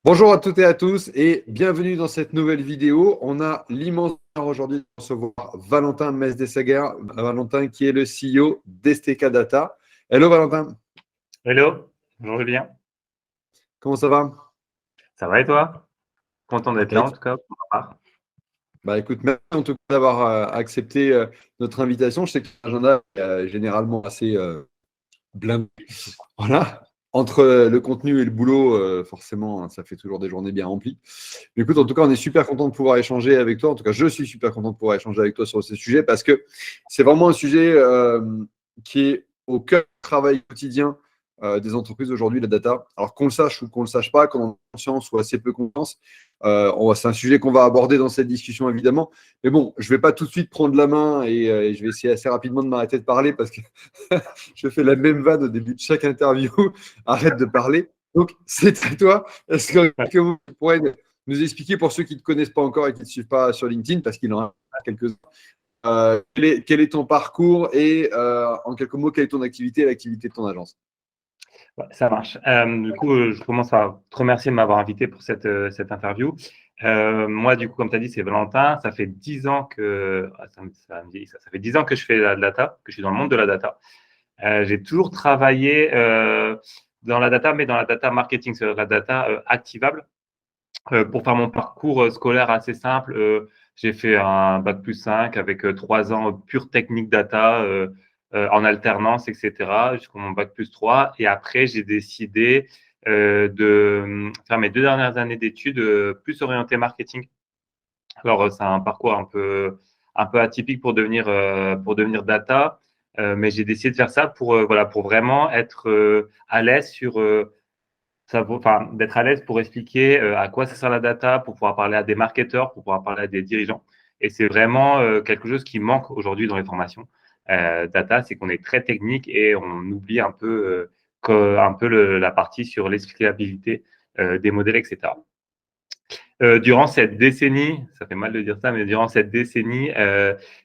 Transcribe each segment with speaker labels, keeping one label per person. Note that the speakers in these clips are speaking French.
Speaker 1: Bonjour à toutes et à tous et bienvenue dans cette nouvelle vidéo. On a l'immense honneur aujourd'hui de recevoir Valentin Mesdesaguer, Valentin qui est le CEO d'STK Data. Hello Valentin,
Speaker 2: Hello, bonjour Julien.
Speaker 1: comment ça va?
Speaker 2: Ça va et toi? Content d'être là en
Speaker 1: Impec.
Speaker 2: tout cas pour ma part.
Speaker 1: Bah écoute, merci en tout cas d'avoir accepté notre invitation. Je sais que l'agenda est généralement assez blindé. Voilà. Entre le contenu et le boulot, forcément, hein, ça fait toujours des journées bien remplies. Mais écoute, en tout cas, on est super content de pouvoir échanger avec toi. En tout cas, je suis super content de pouvoir échanger avec toi sur ce sujet parce que c'est vraiment un sujet qui est au cœur du travail quotidien des entreprises aujourd'hui, la data. Alors qu'on le sache ou qu'on ne le sache pas, qu'on en ait conscience ou assez peu conscience, c'est un sujet qu'on va aborder dans cette discussion évidemment. Mais bon, je ne vais pas tout de suite prendre la main et je vais essayer assez rapidement de m'arrêter de parler parce que je fais la même vanne au début de chaque interview. Arrête de parler. Donc, c'est à toi. Est-ce que vous pourrez nous expliquer pour ceux qui ne te connaissent pas encore et qui ne te suivent pas sur LinkedIn, parce qu'il en a quelques-uns, quel est ton parcours et en quelques mots, quelle est ton activité et l'activité de ton agence?
Speaker 2: Ouais, ça marche. Du coup, je commence à te remercier de m'avoir invité pour cette interview. Moi, du coup, comme tu as dit, c'est Valentin. Ça fait 10 ans que ça fait 10 ans que je fais la data, que je suis dans le monde de la data. J'ai toujours travaillé dans la data, mais dans la data marketing, c'est la data activable. Pour faire mon parcours scolaire assez simple, j'ai fait un bac+5 avec 3 ans pure technique data en alternance, etc., jusqu'au mon bac+3. Et après, j'ai décidé de faire mes 2 dernières années d'études plus orientées marketing. Alors, c'est un parcours un peu atypique pour devenir data, mais j'ai décidé de faire ça voilà, pour vraiment être à l'aise sur d'être à l'aise pour expliquer à quoi ça sert la data, pour pouvoir parler à des marketeurs, pour pouvoir parler à des dirigeants. Et c'est vraiment quelque chose qui manque aujourd'hui dans les formations. Data, c'est qu'on est très technique et on oublie un peu la partie sur l'explicabilité des modèles, etc. Durant cette décennie, ça fait mal de dire ça, mais durant cette décennie,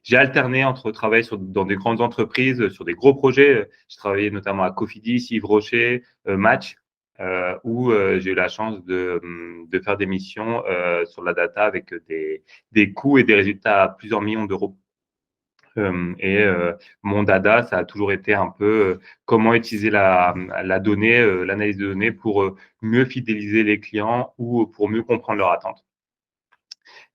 Speaker 2: j'ai alterné entre travailler dans des grandes entreprises, sur des gros projets. J'ai travaillé notamment à Cofidis, Yves Rocher, Match, où j'ai eu la chance de faire des missions sur la data avec des coûts et des résultats à plusieurs millions d'euros. Mon dada, ça a toujours été un peu comment utiliser la donnée, l'analyse de données pour mieux fidéliser les clients ou pour mieux comprendre leurs attentes.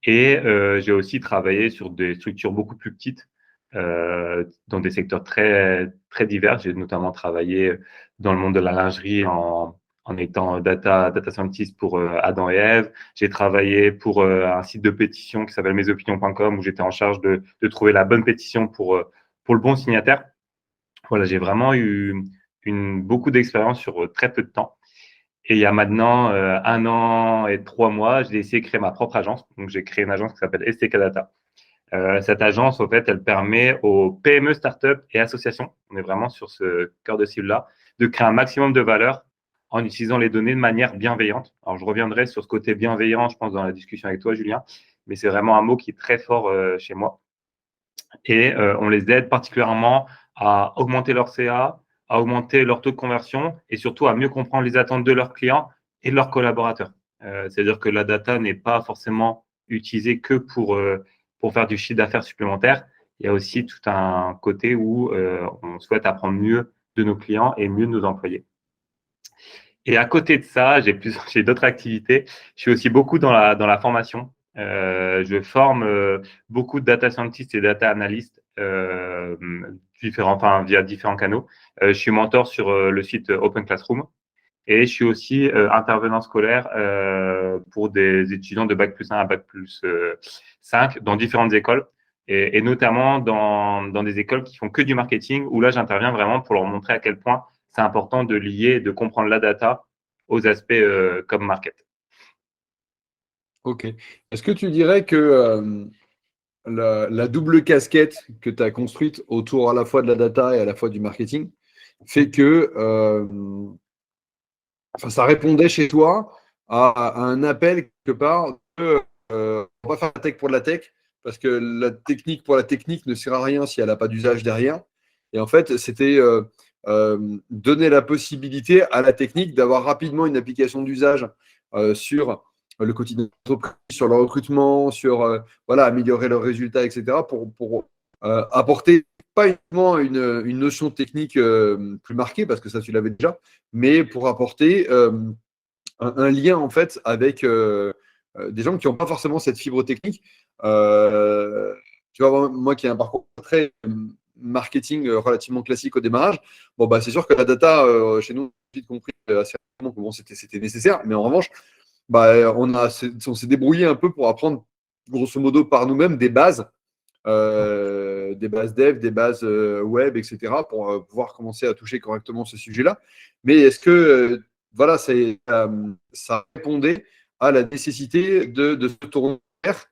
Speaker 2: Et j'ai aussi travaillé sur des structures beaucoup plus petites, dans des secteurs très, très divers. J'ai notamment travaillé dans le monde de la lingerie en étant data scientist pour Adam et Ève. J'ai travaillé pour un site de pétition qui s'appelle mesopinions.com où j'étais en charge de trouver la bonne pétition pour le bon signataire. Voilà, j'ai vraiment eu beaucoup d'expérience sur très peu de temps. Et il y a maintenant 1 an et 3 mois, j'ai décidé de créer ma propre agence. Donc, j'ai créé une agence qui s'appelle STK Data. Cette agence, en fait, elle permet aux PME, startups et associations, on est vraiment sur ce cœur de cible-là, de créer un maximum de valeur en utilisant les données de manière bienveillante. Alors, je reviendrai sur ce côté bienveillant, je pense, dans la discussion avec toi, Julien, mais c'est vraiment un mot qui est très fort chez moi. Et on les aide particulièrement à augmenter leur CA, à augmenter leur taux de conversion et surtout à mieux comprendre les attentes de leurs clients et de leurs collaborateurs. C'est-à-dire que la data n'est pas forcément utilisée que pour faire du chiffre d'affaires supplémentaire. Il y a aussi tout un côté où on souhaite apprendre mieux de nos clients et mieux de nos employés. Et à côté de ça, j'ai d'autres activités. Je suis aussi beaucoup dans la formation. Je forme beaucoup de data scientists et data analysts via différents canaux. Je suis mentor sur le site Open Classroom et je suis aussi intervenant scolaire pour des étudiants de bac+1 à bac+5 dans différentes écoles et notamment dans des écoles qui font que du marketing où là, j'interviens vraiment pour leur montrer à quel point c'est important de lier, de comprendre la data aux aspects comme market.
Speaker 1: Ok. Est-ce que tu dirais que la double casquette que tu as construite autour à la fois de la data et à la fois du marketing fait que ça répondait chez toi à un appel quelque part de on va faire la tech pour de la tech, parce que la technique pour la technique ne sert à rien si elle n'a pas d'usage derrière. Et en fait, c'était donner la possibilité à la technique d'avoir rapidement une application d'usage sur le quotidien de l'entreprise, sur le recrutement, sur voilà, améliorer leurs résultats, etc., pour apporter pas uniquement une notion technique plus marquée, parce que ça, tu l'avais déjà, mais pour apporter un lien, en fait, avec des gens qui n'ont pas forcément cette fibre technique. Tu vois, moi qui ai un parcours très marketing relativement classique au démarrage, bon, bah, c'est sûr que la data, chez nous, j'ai vite compris assez rapidement que bon, c'était nécessaire, mais en revanche, bah, on s'est débrouillé un peu pour apprendre, grosso modo, par nous-mêmes des bases dev, des bases web, etc., pour pouvoir commencer à toucher correctement ce sujet-là. Mais est-ce que voilà, ça répondait à la nécessité de se tourner vers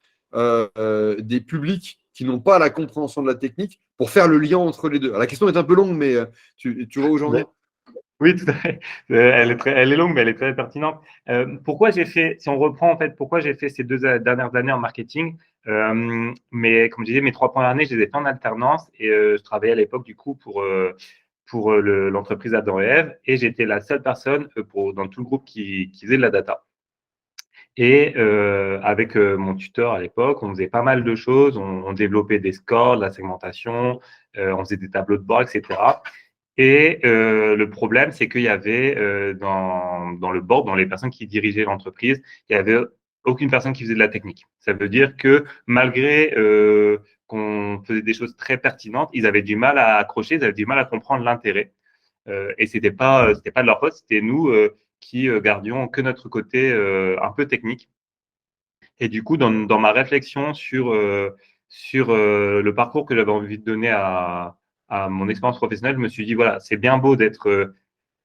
Speaker 1: des publics qui n'ont pas la compréhension de la technique pour faire le lien entre les deux? Alors, la question est un peu longue, mais tu vois où j'en viens?
Speaker 2: Oui, tout à fait. Elle est longue, mais elle est très pertinente. Pourquoi j'ai fait, si on reprend en fait, pourquoi j'ai fait ces 2 dernières années en marketing, mais comme je disais, mes 3 premières années, je les ai fait en alternance et je travaillais à l'époque du coup pour l'entreprise Adam et Ève et j'étais la seule personne dans tout le groupe qui faisait de la data. Et avec mon tuteur à l'époque, on faisait pas mal de choses. On développait des scores, de la segmentation, on faisait des tableaux de bord, etc. Et le problème, c'est qu'il y avait dans le board, dans les personnes qui dirigeaient l'entreprise, il y avait aucune personne qui faisait de la technique. Ça veut dire que malgré qu'on faisait des choses très pertinentes, ils avaient du mal à accrocher, ils avaient du mal à comprendre l'intérêt. Et c'était pas de leur faute, c'était nous qui gardions que notre côté un peu technique. Et du coup, dans ma réflexion sur le parcours que j'avais envie de donner à mon expérience professionnelle, je me suis dit, voilà, c'est bien beau d'être,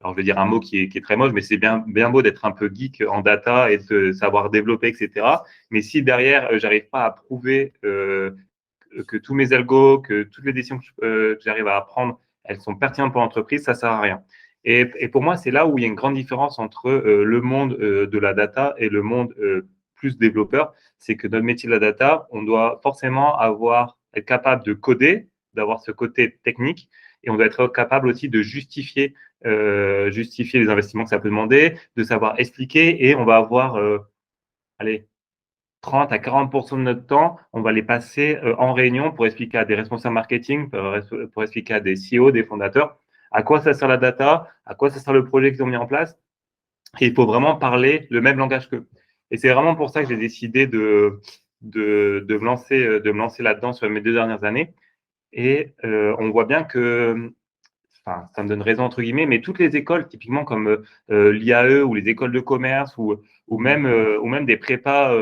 Speaker 2: alors je vais dire un mot qui est très moche, mais c'est bien beau d'être un peu geek en data et de savoir développer, etc. Mais si derrière, j'arrive pas à prouver que tous mes algos, que toutes les décisions que j'arrive à apprendre, elles sont pertinentes pour l'entreprise, ça sert à rien. Et pour moi, c'est là où il y a une grande différence entre le monde de la data et le monde plus développeur. C'est que dans le métier de la data, on doit forcément être capable de coder, d'avoir ce côté technique, et on doit être capable aussi de justifier les investissements que ça peut demander, de savoir expliquer, et on va avoir, allez, 30 à 40% de notre temps, on va les passer en réunion pour expliquer à des responsables marketing, pour expliquer à des CEO, des fondateurs, à quoi ça sert la data, à quoi ça sert le projet qu'ils ont mis en place. Et il faut vraiment parler le même langage qu'eux. Et c'est vraiment pour ça que j'ai décidé de me lancer là-dedans sur mes 2 dernières années. Et on voit bien que, enfin, ça me donne raison entre guillemets, mais toutes les écoles, typiquement comme l'IAE ou les écoles de commerce ou même des prépas,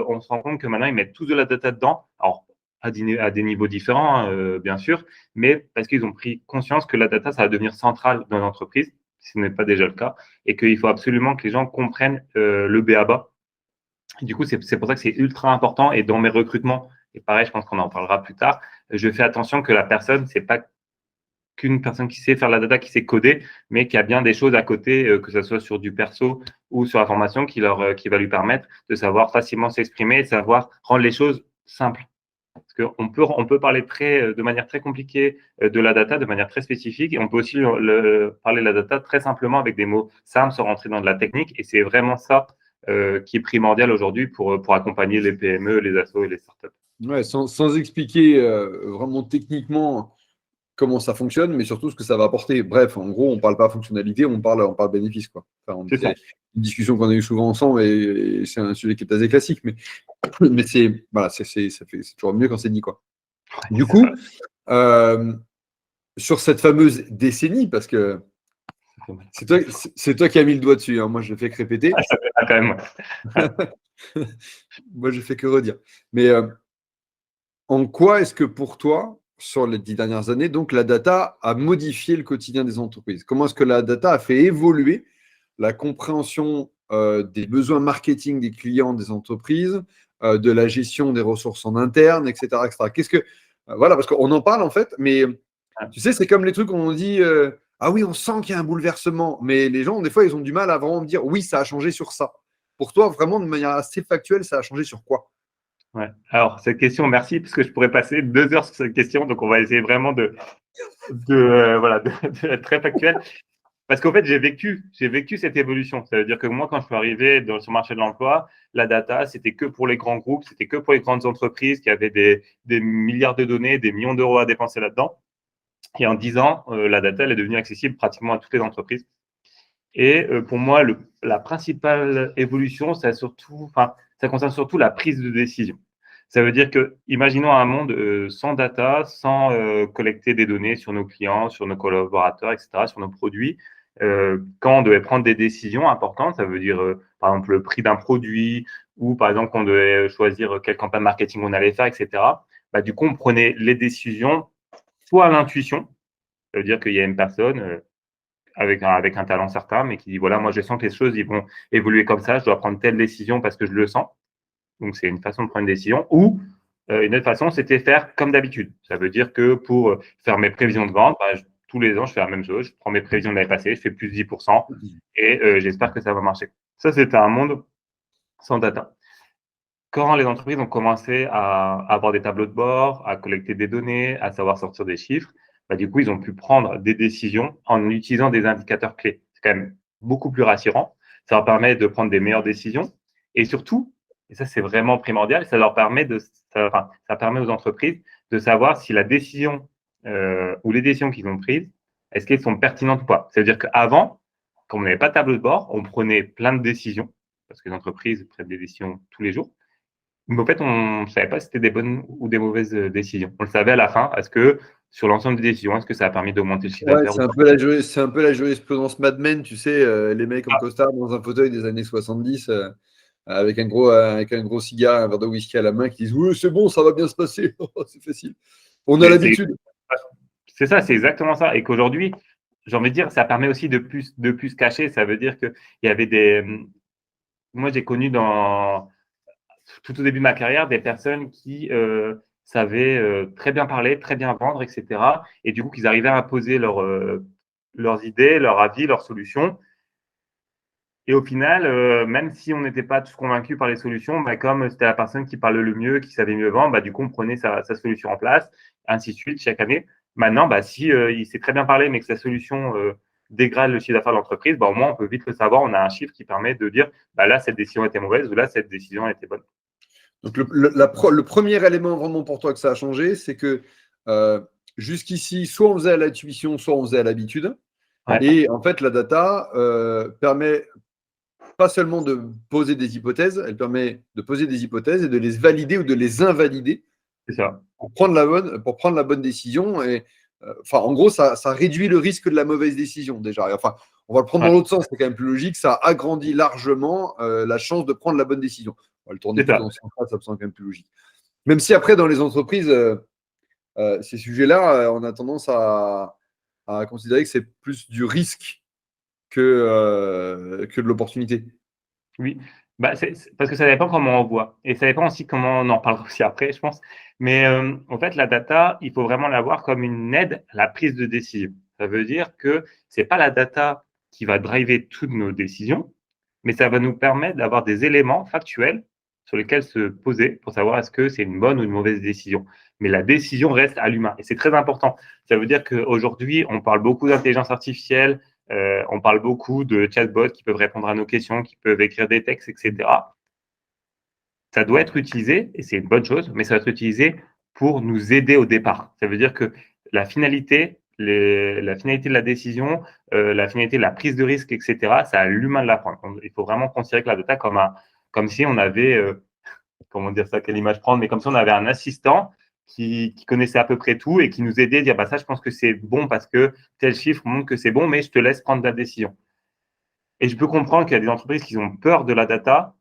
Speaker 2: on se rend compte que maintenant ils mettent tous de la data dedans. Alors à des niveaux différents, hein, bien sûr, mais parce qu'ils ont pris conscience que la data, ça va devenir central dans l'entreprise, si ce n'est pas déjà le cas, et qu'il faut absolument que les gens comprennent le B.A.-ba. Du coup, c'est pour ça que c'est ultra important. Et dans mes recrutements, et pareil, je pense qu'on en parlera plus tard, je fais attention que la personne, c'est pas qu'une personne qui sait faire la data, qui sait coder, mais qui a bien des choses à côté, que ce soit sur du perso ou sur la formation, qui va lui permettre de savoir facilement s'exprimer et de savoir rendre les choses simples. Parce qu'on peut parler de manière très compliquée de la data, de manière très spécifique, et on peut aussi parler de la data très simplement avec des mots simples, sans rentrer dans de la technique. Et c'est vraiment ça qui est primordial aujourd'hui pour accompagner les PME, les assos et les startups.
Speaker 1: Ouais, sans expliquer vraiment techniquement comment ça fonctionne, mais surtout ce que ça va apporter. Bref, en gros, on ne parle pas fonctionnalité, on parle bénéfice, quoi. Enfin,
Speaker 2: C'est ça.
Speaker 1: c'est une discussion qu'on a eue souvent ensemble et c'est un sujet qui est assez classique, mais c'est voilà, c'est toujours mieux quand c'est dit, quoi. Du coup, sur cette fameuse décennie, parce que c'est toi qui as mis le doigt dessus, hein, moi je ne fais que répéter.
Speaker 2: Ça fait mal quand même.
Speaker 1: Moi je fais que redire. Mais en quoi est-ce que pour toi, sur les 10 dernières années, donc la data a modifié le quotidien des entreprises? Comment est-ce que la data a fait évoluer la compréhension des besoins marketing des clients des entreprises, de la gestion des ressources en interne, etc., etc. Qu'est-ce que voilà, parce qu'on en parle en fait, mais tu sais, c'est comme les trucs où on dit ah oui, on sent qu'il y a un bouleversement, mais les gens des fois ils ont du mal à vraiment me dire oui, ça a changé sur ça. Pour toi, vraiment de manière assez factuelle, ça a changé sur quoi?
Speaker 2: Ouais. Alors, cette question, merci, parce que je pourrais passer 2 heures sur cette question. Donc, on va essayer vraiment voilà, d'être très factuel. Parce qu'en fait, j'ai vécu cette évolution. Ça veut dire que moi, quand je suis arrivé sur le marché de l'emploi, la data, c'était que pour les grands groupes, c'était que pour les grandes entreprises qui avaient des milliards de données, des millions d'euros à dépenser là-dedans. Et en 10 ans, la data, elle est devenue accessible pratiquement à toutes les entreprises. Et pour moi, la principale évolution, ça concerne surtout la prise de décision. Ça veut dire que, imaginons un monde sans data, sans collecter des données sur nos clients, sur nos collaborateurs, etc., sur nos produits. Quand on devait prendre des décisions importantes, ça veut dire, par exemple, le prix d'un produit, ou par exemple, qu'on devait choisir quelle campagne marketing on allait faire, etc. Bah, du coup, on prenait les décisions soit à l'intuition, ça veut dire qu'il y a une personne avec un talent certain, mais qui dit, voilà, moi, je sens que les choses, ils vont évoluer comme ça, je dois prendre telle décision parce que je le sens. Donc, c'est une façon de prendre une décision. Ou une autre façon, c'était faire comme d'habitude. Ça veut dire que pour faire mes prévisions de vente, bah, tous les ans, je fais la même chose. Je prends mes prévisions de l'année passée, je fais plus de 10% et j'espère que ça va marcher. Ça, c'était un monde sans data. Quand les entreprises ont commencé à avoir des tableaux de bord, à collecter des données, à savoir sortir des chiffres, bah, du coup, ils ont pu prendre des décisions en utilisant des indicateurs clés. C'est quand même beaucoup plus rassurant. Ça leur permet de prendre des meilleures décisions et surtout, et ça c'est vraiment primordial, ça permet aux entreprises de savoir si la décision ou les décisions qu'ils ont prises, est-ce qu'elles sont pertinentes ou pas. C'est-à-dire qu'avant, quand on n'avait pas de tableau de bord, on prenait plein de décisions parce que les entreprises prennent des décisions tous les jours. Mais en fait, on ne savait pas si c'était des bonnes ou des mauvaises décisions. On le savait à la fin. Est-ce que sur l'ensemble des décisions, est-ce que ça a permis d'augmenter le chiffre
Speaker 1: Ouais,
Speaker 2: d'affaires ou pas?
Speaker 1: c'est un peu la jurisprudence Mad Men, tu sais, les mecs en costard dans un fauteuil des années 70, avec un gros cigare, un verre de whisky à la main, qui disent oui, c'est bon, ça va bien se passer, c'est facile. On a
Speaker 2: Mais
Speaker 1: l'habitude.
Speaker 2: c'est ça, c'est exactement ça. Et qu'aujourd'hui, j'ai envie de dire, ça permet aussi de plus cacher. Ça veut dire qu'il y avait des. Moi, j'ai connu tout au début de ma carrière des personnes qui savaient très bien parler, très bien vendre, etc. Et du coup, qu'ils arrivaient à imposer leurs idées, leurs avis, leurs solutions. Et au final, même si on n'était pas tous convaincus par les solutions, bah, comme c'était la personne qui parlait le mieux, qui savait mieux vendre, bah, du coup, on prenait sa solution en place, ainsi de suite, chaque année. Maintenant, bah, si il sait très bien parler, mais que sa solution dégrade le chiffre d'affaires de l'entreprise, bah, au moins, on peut vite le savoir. On a un chiffre qui permet de dire, bah, là, cette décision était mauvaise ou là, cette décision était bonne.
Speaker 1: Donc, le premier élément vraiment pour toi que ça a changé, c'est que jusqu'ici, soit on faisait à l'intuition, soit on faisait à l'habitude.
Speaker 2: Ouais,
Speaker 1: Et en fait, la data permet pas seulement de poser des hypothèses, elle permet de poser des hypothèses et de les valider ou de les invalider
Speaker 2: c'est ça.
Speaker 1: pour prendre la bonne décision. Et, en gros, ça réduit le risque de la mauvaise décision déjà. Enfin, on va le prendre dans
Speaker 2: Ouais,
Speaker 1: l'autre sens, c'est quand même plus logique. Ça agrandit largement la chance de prendre la bonne décision. On va le tourner
Speaker 2: c'est
Speaker 1: plutôt
Speaker 2: ça.
Speaker 1: dans ce sens-là, ça me semble quand même plus logique. Même si après, dans les entreprises, ces sujets-là, on a tendance à considérer que c'est plus du risque que de l'opportunité.
Speaker 2: Oui, bah, parce que ça dépend comment on voit. Et ça dépend aussi comment on en parlera aussi après, je pense. Mais en fait, la data, il faut vraiment la voir comme une aide à la prise de décision. Ça veut dire que c'est pas la data qui va driver toutes nos décisions, mais ça va nous permettre d'avoir des éléments factuels sur lesquels se poser pour savoir est-ce que c'est une bonne ou une mauvaise décision. Mais la décision reste à l'humain. Et c'est très important. Ça veut dire qu'aujourd'hui, on parle beaucoup d'intelligence artificielle, on parle beaucoup de chatbots qui peuvent répondre à nos questions, qui peuvent écrire des textes, etc. Ça doit être utilisé, et c'est une bonne chose, mais ça doit être utilisé pour nous aider au départ. Ça veut dire que la finalité, la finalité de la décision, la finalité de la prise de risque, etc., c'est à l'humain de la prendre. Il faut vraiment considérer que la data comme si on avait, comment dire ça, quelle image prendre, mais comme si on avait un assistant qui connaissait à peu près tout et qui nous aidait à dire, bah ça, je pense que c'est bon parce que tel chiffre montre que c'est bon, mais je te laisse prendre la décision. Et je peux comprendre qu'il y a des entreprises qui ont peur de la data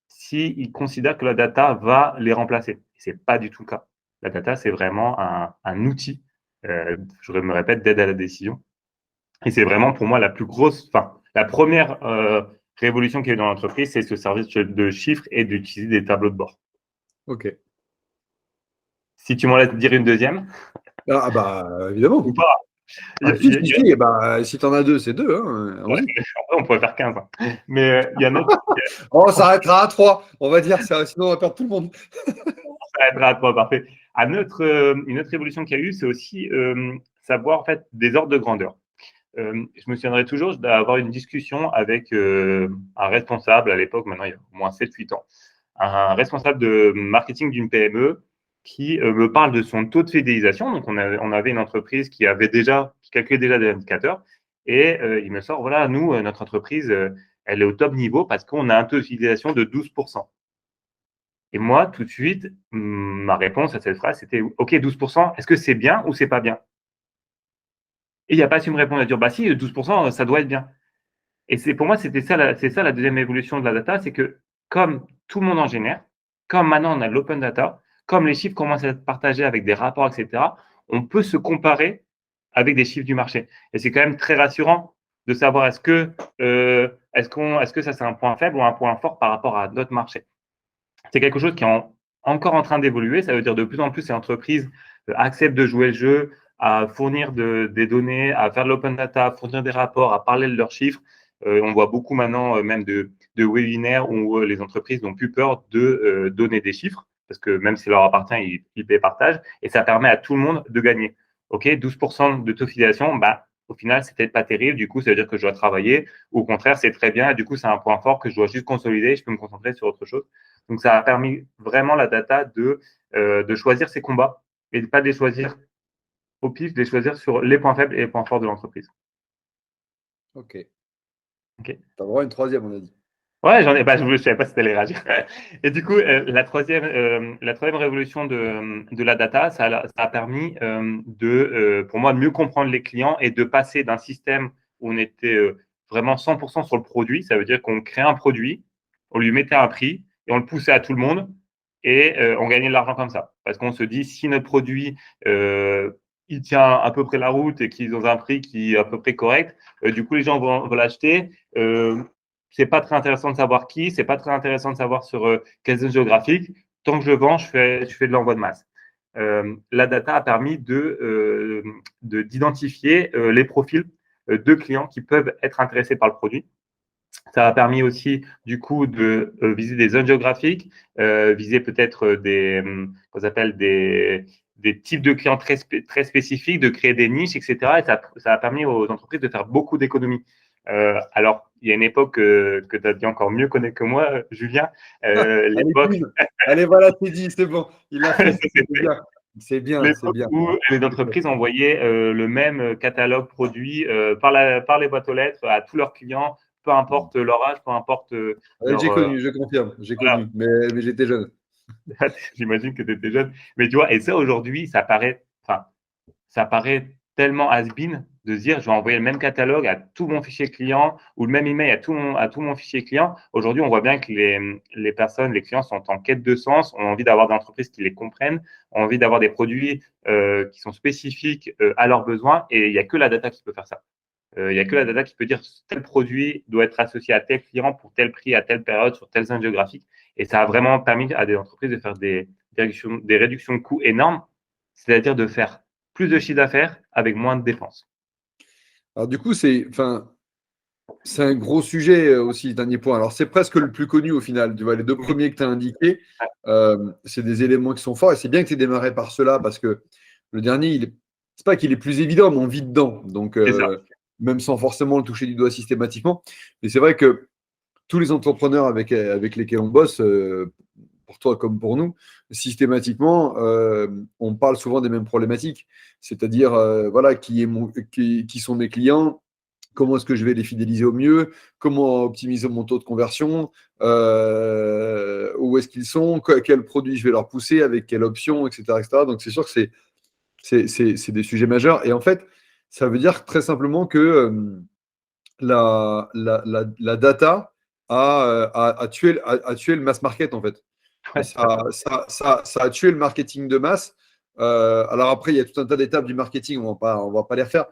Speaker 2: s'ils considèrent que la data va les remplacer. Ce n'est pas du tout le cas. La data, c'est vraiment un outil, je me répète, d'aide à la décision. Et c'est vraiment pour moi la plus grosse, enfin, la première révolution qu'il y a eu dans l'entreprise, c'est ce service de chiffres et d'utiliser des tableaux de bord.
Speaker 1: Ok.
Speaker 2: Si tu m'en laisses dire une deuxième,
Speaker 1: Ah bah évidemment.
Speaker 2: ou pas,
Speaker 1: Ah, si, bah, si t'en as deux, c'est deux. Hein.
Speaker 2: ouais,
Speaker 1: Allons-y.
Speaker 2: on pourrait faire 15. Hein. Mais il y en a
Speaker 1: Oh, on s'arrêtera à trois. On va dire ça, sinon on va perdre tout le monde.
Speaker 2: ça aidera à toi, parfait. Une autre évolution qu'il y a eu, c'est aussi savoir en fait des ordres de grandeur. je me souviendrai toujours d'avoir une discussion avec un responsable à l'époque, maintenant il y a au moins 7-8 ans, un responsable de marketing d'une PME qui me parle de son taux de fidélisation. Donc, on avait une entreprise qui calculait déjà des indicateurs et il me sort, voilà, nous, notre entreprise, elle est au top niveau parce qu'on a un taux de fidélisation de 12%. Et moi, tout de suite, ma réponse à cette phrase, c'était OK, 12%, est-ce que c'est bien ou c'est pas bien? Et il n'y a pas su me répondre à dire bah si, 12%, ça doit être bien. Et pour moi, c'est ça la deuxième évolution de la data, c'est que comme tout le monde en génère, comme maintenant on a l'open data, comme les chiffres commencent à être partagés avec des rapports, etc., on peut se comparer avec des chiffres du marché. Et c'est quand même très rassurant de savoir est-ce que ça c'est un point faible ou un point fort par rapport à notre marché. C'est quelque chose qui est encore en train d'évoluer. Ça veut dire de plus en plus les entreprises acceptent de jouer le jeu, à fournir des données, à faire de l'open data, à fournir des rapports, à parler de leurs chiffres. On voit beaucoup maintenant même de webinaires où les entreprises n'ont plus peur de donner des chiffres parce que même si leur appartient, ils paient partage et ça permet à tout le monde de gagner. OK, 12% de taux de fidélisation, bah, au final, c'est peut-être pas terrible. Du coup, ça veut dire que je dois travailler. Ou au contraire, c'est très bien. Et du coup, c'est un point fort que je dois juste consolider. Je peux me concentrer sur autre chose. Donc, ça a permis vraiment la data de choisir ses combats et de pas de les choisir au pif, de les choisir sur les points faibles et les points forts de l'entreprise.
Speaker 1: Ok.
Speaker 2: Okay.
Speaker 1: T'as vraiment une troisième, on a dit.
Speaker 2: Ouais, j'en ai. Bah, je ne savais pas si tu allais réagir. Et du coup, la troisième révolution de la data, ça a permis pour moi, de mieux comprendre les clients et de passer d'un système où on était vraiment 100% sur le produit. Ça veut dire qu'on crée un produit, on lui mettait un prix et on le poussait à tout le monde et on gagnait de l'argent comme ça. Parce qu'on se dit, si notre produit il tient à peu près la route et qu'ils ont un prix qui est à peu près correct, du coup, les gens vont l'acheter. C'est pas très intéressant de savoir qui, c'est pas très intéressant de savoir sur quelle zone géographique. Tant que je vends, je fais de l'envoi de masse. La data a permis d'identifier les profils de clients qui peuvent être intéressés par le produit. Ça a permis aussi, du coup, de viser des zones géographiques, viser peut-être qu'on appelle des types de clients très spécifiques, de créer des niches, etc. Et ça a permis aux entreprises de faire beaucoup d'économies. Alors, il y a une époque que tu as dû encore mieux connaître que moi, Julien.
Speaker 1: Allez,
Speaker 2: L'époque,
Speaker 1: Queen. Allez, voilà, c'est dit, c'est bon. Il l'a fait, c'est bien. C'est bien, c'est
Speaker 2: l'époque
Speaker 1: bien.
Speaker 2: où les entreprises envoyaient le même catalogue produit par les boîtes aux lettres à tous leurs clients, peu importe leur âge, peu importe
Speaker 1: Ouais,
Speaker 2: leur.
Speaker 1: j'ai connu, je confirme, j'ai
Speaker 2: Voilà.
Speaker 1: connu, mais j'étais jeune.
Speaker 2: J'imagine que tu étais jeune. Mais tu vois, et ça aujourd'hui, ça paraît tellement has-been de se dire je vais envoyer le même catalogue à tout mon fichier client ou le même email à tout mon fichier client. Aujourd'hui, on voit bien que les personnes, les clients sont en quête de sens, ont envie d'avoir des entreprises qui les comprennent, ont envie d'avoir des produits qui sont spécifiques à leurs besoins et il n'y a que la data qui peut faire ça. Il n'y a que la data qui peut dire tel produit doit être associé à tel client pour tel prix à telle période sur telle zone géographique. Et ça a vraiment permis à des entreprises de faire des réductions de coûts énormes, c'est-à-dire de faire plus de chiffre d'affaires avec moins de dépenses.
Speaker 1: Alors du coup, c'est un gros sujet aussi, le dernier point. Alors c'est presque le plus connu au final. Tu vois, les deux premiers que tu as indiqués, c'est des éléments qui sont forts. Et c'est bien que tu aies démarré par cela parce que le dernier, c'est pas qu'il est plus évident, mais on vit dedans. Donc
Speaker 2: C'est ça.
Speaker 1: même sans forcément le toucher du doigt systématiquement. Mais c'est vrai que tous les entrepreneurs avec lesquels on bosse, pour toi comme pour nous, systématiquement, on parle souvent des mêmes problématiques. C'est-à-dire, voilà, qui sont mes clients, comment est-ce que je vais les fidéliser au mieux, comment optimiser mon taux de conversion, où est-ce qu'ils sont, quel produit je vais leur pousser, avec quelle option, etc., etc. Donc c'est sûr que c'est des sujets majeurs. Et en fait, ça veut dire très simplement que la data a tué le mass market, en fait.
Speaker 2: Ouais,
Speaker 1: Ça a tué le marketing de masse. Alors après, il y a tout un tas d'étapes du marketing, on va pas les refaire.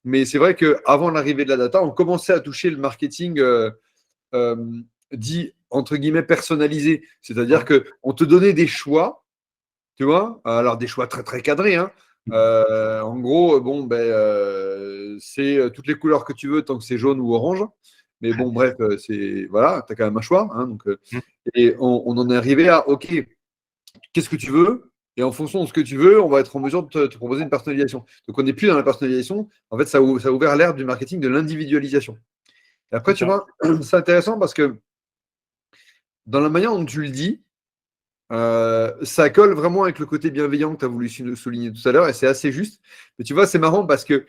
Speaker 1: Mais c'est vrai qu'avant l'arrivée de la data, on commençait à toucher le marketing euh, dit, entre guillemets, personnalisé. C'est-à-dire qu'on te donnait des choix, tu vois, alors des choix très, très cadrés, hein. En gros, bon, ben, c'est toutes les couleurs que tu veux tant que c'est jaune ou orange. Mais bon, bref, voilà, tu as quand même un choix, hein, donc, et on en est arrivé à, OK, qu'est-ce que tu veux? Et en fonction de ce que tu veux, on va être en mesure de te proposer une personnalisation. Donc, on n'est plus dans la personnalisation. En fait, ça a ouvert l'ère du marketing de l'individualisation. Et après,
Speaker 2: C'est
Speaker 1: tu
Speaker 2: ça.
Speaker 1: vois, c'est intéressant parce que dans la manière dont tu le dis, ça colle vraiment avec le côté bienveillant que tu as voulu souligner tout à l'heure et c'est assez juste. Mais tu vois, c'est marrant parce que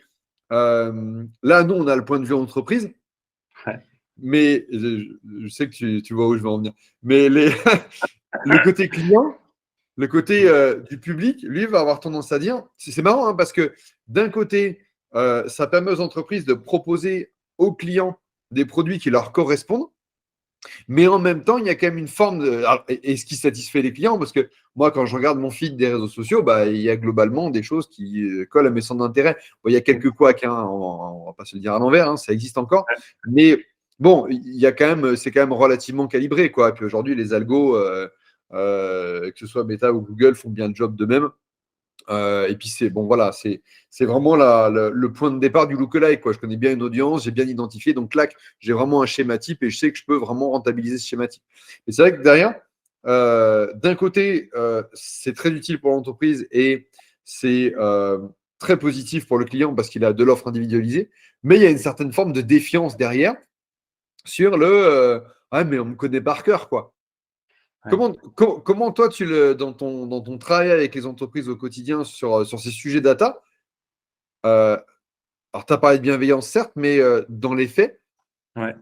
Speaker 1: là, nous, on a le point de vue entreprise,
Speaker 2: Ouais.
Speaker 1: mais je sais que tu vois où je veux en venir. Mais le côté client, le côté du public, lui, va avoir tendance à dire, c'est marrant hein, parce que d'un côté, ça permet aux entreprises de proposer aux clients des produits qui leur correspondent. Mais en même temps, il y a quand même une forme de. Et ce qui satisfait les clients, parce que moi, quand je regarde mon feed des réseaux sociaux, bah, il y a globalement des choses qui collent à mes centres d'intérêt. Bon, il y a quelques couacs, hein, on va pas se le dire à l'envers, hein, ça existe encore. Mais bon, il y a quand même, c'est quand même relativement calibré, quoi. Et puis aujourd'hui, les algos, que ce soit Meta ou Google, font bien le job d'eux-mêmes. Et puis c'est bon, voilà, c'est vraiment le point de départ du lookalike, quoi. Je connais bien une audience, j'ai bien identifié, donc clac, j'ai vraiment un schéma type et je sais que je peux vraiment rentabiliser ce schéma type. Et c'est vrai que derrière, d'un côté, c'est très utile pour l'entreprise et c'est très positif pour le client parce qu'il a de l'offre individualisée, mais il y a une certaine forme de défiance derrière sur ah, mais on me connaît par cœur, quoi.
Speaker 2: Ouais.
Speaker 1: Comment toi, dans ton travail avec les entreprises au quotidien sur ces sujets data, euh, alors tu as parlé de bienveillance, certes, mais dans les faits,
Speaker 2: Ouais.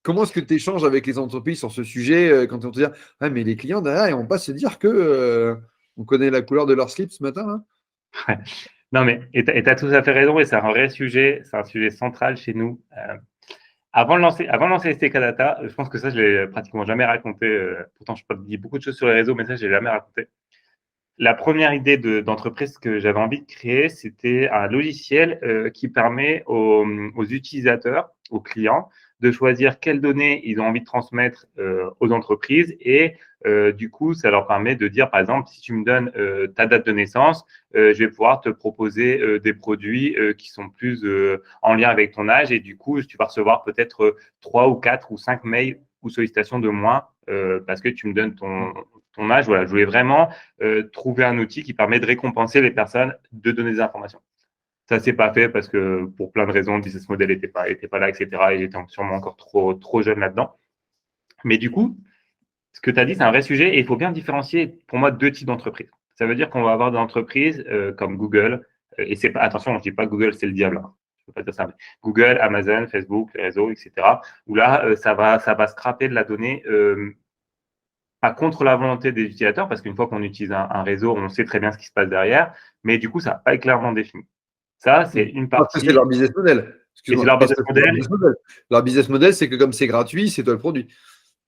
Speaker 1: comment est-ce que tu échanges avec les entreprises sur ce sujet quand ils vont te dire ah, mais les clients derrière, ils vont pas se dire que on connaît la couleur de leur slip ce matin, hein.
Speaker 2: Ouais. Non, mais tu as tout à fait raison et c'est un vrai sujet, c'est un sujet central chez nous. Avant de lancer STK Data, je pense que ça, je l'ai pratiquement jamais raconté. Pourtant, je dis beaucoup de choses sur les réseaux, mais ça, je l'ai jamais raconté. La première idée d'entreprise que j'avais envie de créer, c'était un logiciel qui permet aux utilisateurs, aux clients, de choisir quelles données ils ont envie de transmettre aux entreprises et du coup, ça leur permet de dire, par exemple, si tu me donnes ta date de naissance, je vais pouvoir te proposer des produits qui sont plus en lien avec ton âge et du coup, tu vas recevoir peut-être 3 ou 4 ou 5 mails ou sollicitations de moins parce que tu me donnes ton âge. Voilà, je voulais vraiment trouver un outil qui permet de récompenser les personnes, de donner des informations. Ça s'est pas fait parce que pour plein de raisons, le business model était pas là, etc. Et j'étais sûrement encore trop jeune là-dedans. Mais du coup, ce que tu as dit, c'est un vrai sujet et il faut bien différencier pour moi 2 types d'entreprises. Ça veut dire qu'on va avoir des entreprises comme Google, et c'est pas, attention, je dis pas Google, c'est le diable. Hein. Je peux pas dire ça, mais Google, Amazon, Facebook, les réseaux, etc. Où là, ça va scraper de la donnée pas contre la volonté des utilisateurs, parce qu'une fois qu'on utilise un réseau, on sait très bien ce qui se passe derrière, mais du coup, ça n'a pas été clairement défini. Ça, c'est une
Speaker 1: Parce que c'est
Speaker 2: partie,
Speaker 1: leur business model.
Speaker 2: et c'est
Speaker 1: Excuse-moi,
Speaker 2: leur
Speaker 1: parce
Speaker 2: business
Speaker 1: que c'est leur
Speaker 2: modèle,
Speaker 1: business model. Leur business model, c'est que comme c'est gratuit, c'est toi le produit.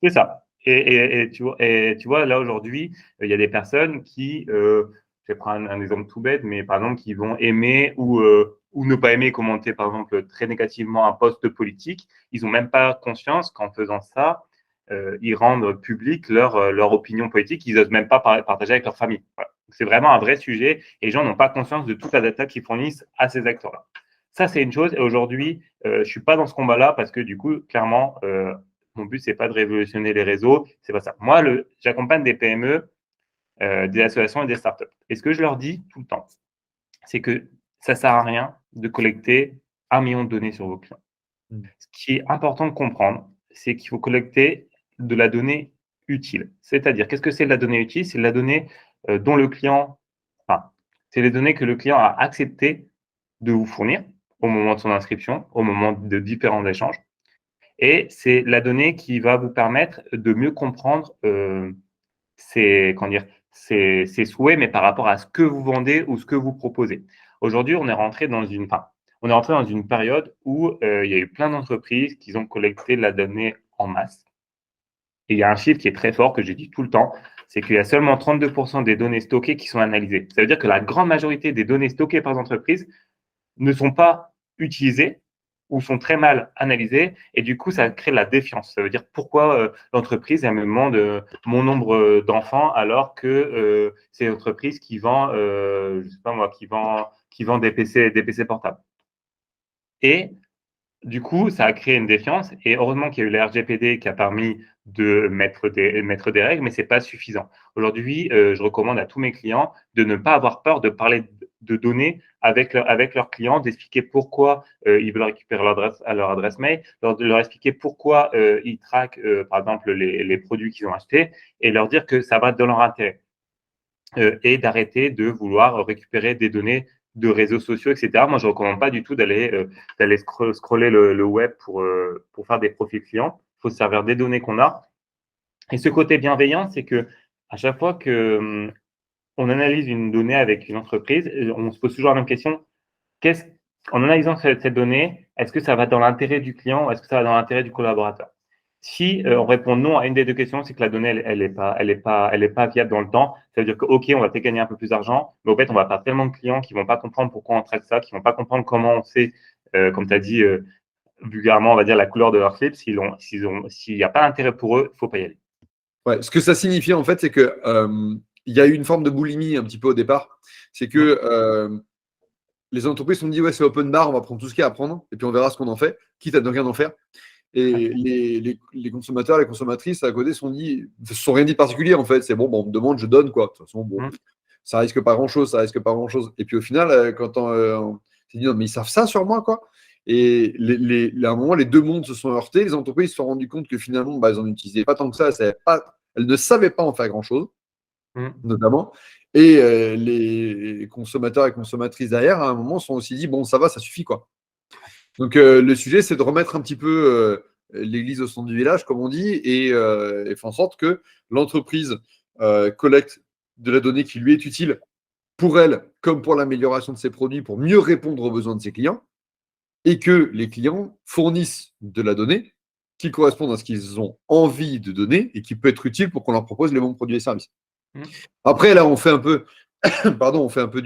Speaker 2: c'est ça. Et tu vois, là aujourd'hui, il y a des personnes qui, je vais prendre un exemple tout bête, mais par exemple, qui vont aimer ou ne pas aimer commenter, par exemple, très négativement un poste politique. Ils n'ont même pas conscience qu'en faisant ça, ils rendent public leur opinion politique. Ils n'osent même pas partager avec leur famille. Voilà. C'est vraiment un vrai sujet et les gens n'ont pas conscience de toute la data qu'ils fournissent à ces acteurs-là. Ça, c'est une chose. Et aujourd'hui, je ne suis pas dans ce combat-là parce que du coup, clairement, mon but, c'est pas de révolutionner les réseaux, c'est pas ça. Moi, j'accompagne des PME, des associations et des startups. Et ce que je leur dis tout le temps, c'est que ça sert à rien de collecter 1 million de données sur vos clients. Ce qui est important de comprendre, c'est qu'il faut collecter de la donnée utile. C'est-à-dire, qu'est-ce que c'est de la donnée utile? C'est de la donnée dont le client, enfin, c'est les données que le client a accepté de vous fournir au moment de son inscription, au moment de différents échanges. Et c'est la donnée qui va vous permettre de mieux comprendre ses souhaits, mais par rapport à ce que vous vendez ou ce que vous proposez. Aujourd'hui, on est rentré dans une période où il y a eu plein d'entreprises qui ont collecté la donnée en masse. Et il y a un chiffre qui est très fort que j'ai dit tout le temps, c'est qu'il y a seulement 32% des données stockées qui sont analysées. Ça veut dire que la grande majorité des données stockées par les entreprises ne sont pas utilisées ou sont très mal analysées et du coup ça crée de la défiance. Ça veut dire pourquoi l'entreprise elle me demande mon nombre d'enfants alors que c'est l'entreprise qui vend je sais pas moi qui vend des PC portables. Et du coup, ça a créé une défiance et heureusement qu'il y a eu la RGPD qui a permis de mettre des règles, mais c'est pas suffisant. Aujourd'hui, je recommande à tous mes clients de ne pas avoir peur de parler de données avec leurs clients, d'expliquer pourquoi ils veulent récupérer leur adresse mail, de leur expliquer pourquoi ils traquent, par exemple, les produits qu'ils ont achetés et leur dire que ça va dans leur intérêt. Et d'arrêter de vouloir récupérer des données de réseaux sociaux, etc. Moi, je ne recommande pas du tout d'aller scroller le web pour faire des profils clients. Il faut se servir des données qu'on a. Et ce côté bienveillant, c'est que à chaque fois que on analyse une donnée avec une entreprise, on se pose toujours la même question. Qu'est-ce, En analysant cette donnée, est-ce que ça va dans l'intérêt du client ou est-ce que ça va dans l'intérêt du collaborateur? Si on répond non à une des deux questions, c'est que la donnée, elle est pas viable dans le temps. Ça veut dire que, OK, on va peut-être gagner un peu plus d'argent, mais au fait, on va perdre tellement de clients qui vont pas comprendre pourquoi on traite ça, qui vont pas comprendre comment on sait, comme tu as dit, vulgairement, on va dire la couleur de leur slip. S'il n'y a pas d'intérêt pour eux, il faut pas y aller.
Speaker 1: Ouais, ce que ça signifie en fait, c'est que il y a eu une forme de boulimie un petit peu au départ. C'est que les entreprises se sont dit ouais, c'est open bar, on va prendre tout ce qu'il y a à prendre et puis on verra ce qu'on en fait, quitte à ne rien en faire. Et les consommateurs, les consommatrices à côté se sont rien dit de particulier en fait. C'est bon, on me demande, je donne quoi. De toute façon, bon, ça risque pas grand chose, ça risque pas grand chose. Et puis au final, quand on s'est dit non, mais ils savent ça sur moi quoi. Et à un moment, les deux mondes se sont heurtés. Les entreprises se sont rendues compte que finalement, elles n'en utilisaient pas tant que ça. Elles ne savaient pas en faire grand chose, notamment. Et les consommateurs et consommatrices derrière, à un moment, se sont aussi dit bon, ça va, ça suffit quoi. Donc le sujet, c'est de remettre un petit peu l'église au centre du village, comme on dit, et faire en sorte que l'entreprise collecte de la donnée qui lui est utile pour elle, comme pour l'amélioration de ses produits, pour mieux répondre aux besoins de ses clients, et que les clients fournissent de la donnée qui correspond à ce qu'ils ont envie de donner et qui peut être utile pour qu'on leur propose les bons produits et services. Après, là, on fait un peu, pardon, on fait un peu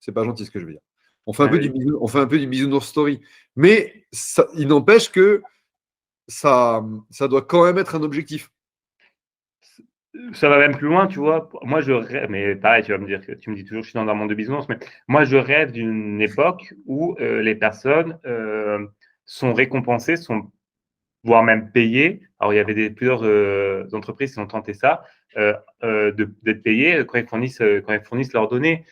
Speaker 1: c'est pas gentil ce que je veux dire. On fait un peu du bisounours story. Mais il n'empêche que ça doit quand même être un objectif.
Speaker 2: Ça va même plus loin, tu vois. Moi, je rêve, mais pareil, tu vas me dire que tu me dis toujours que je suis dans un monde de business, mais moi, je rêve d'une époque où les personnes sont récompensées, voire même payées. Alors, il y avait plusieurs entreprises qui ont tenté ça, d'être payées quand ils fournissent leurs données.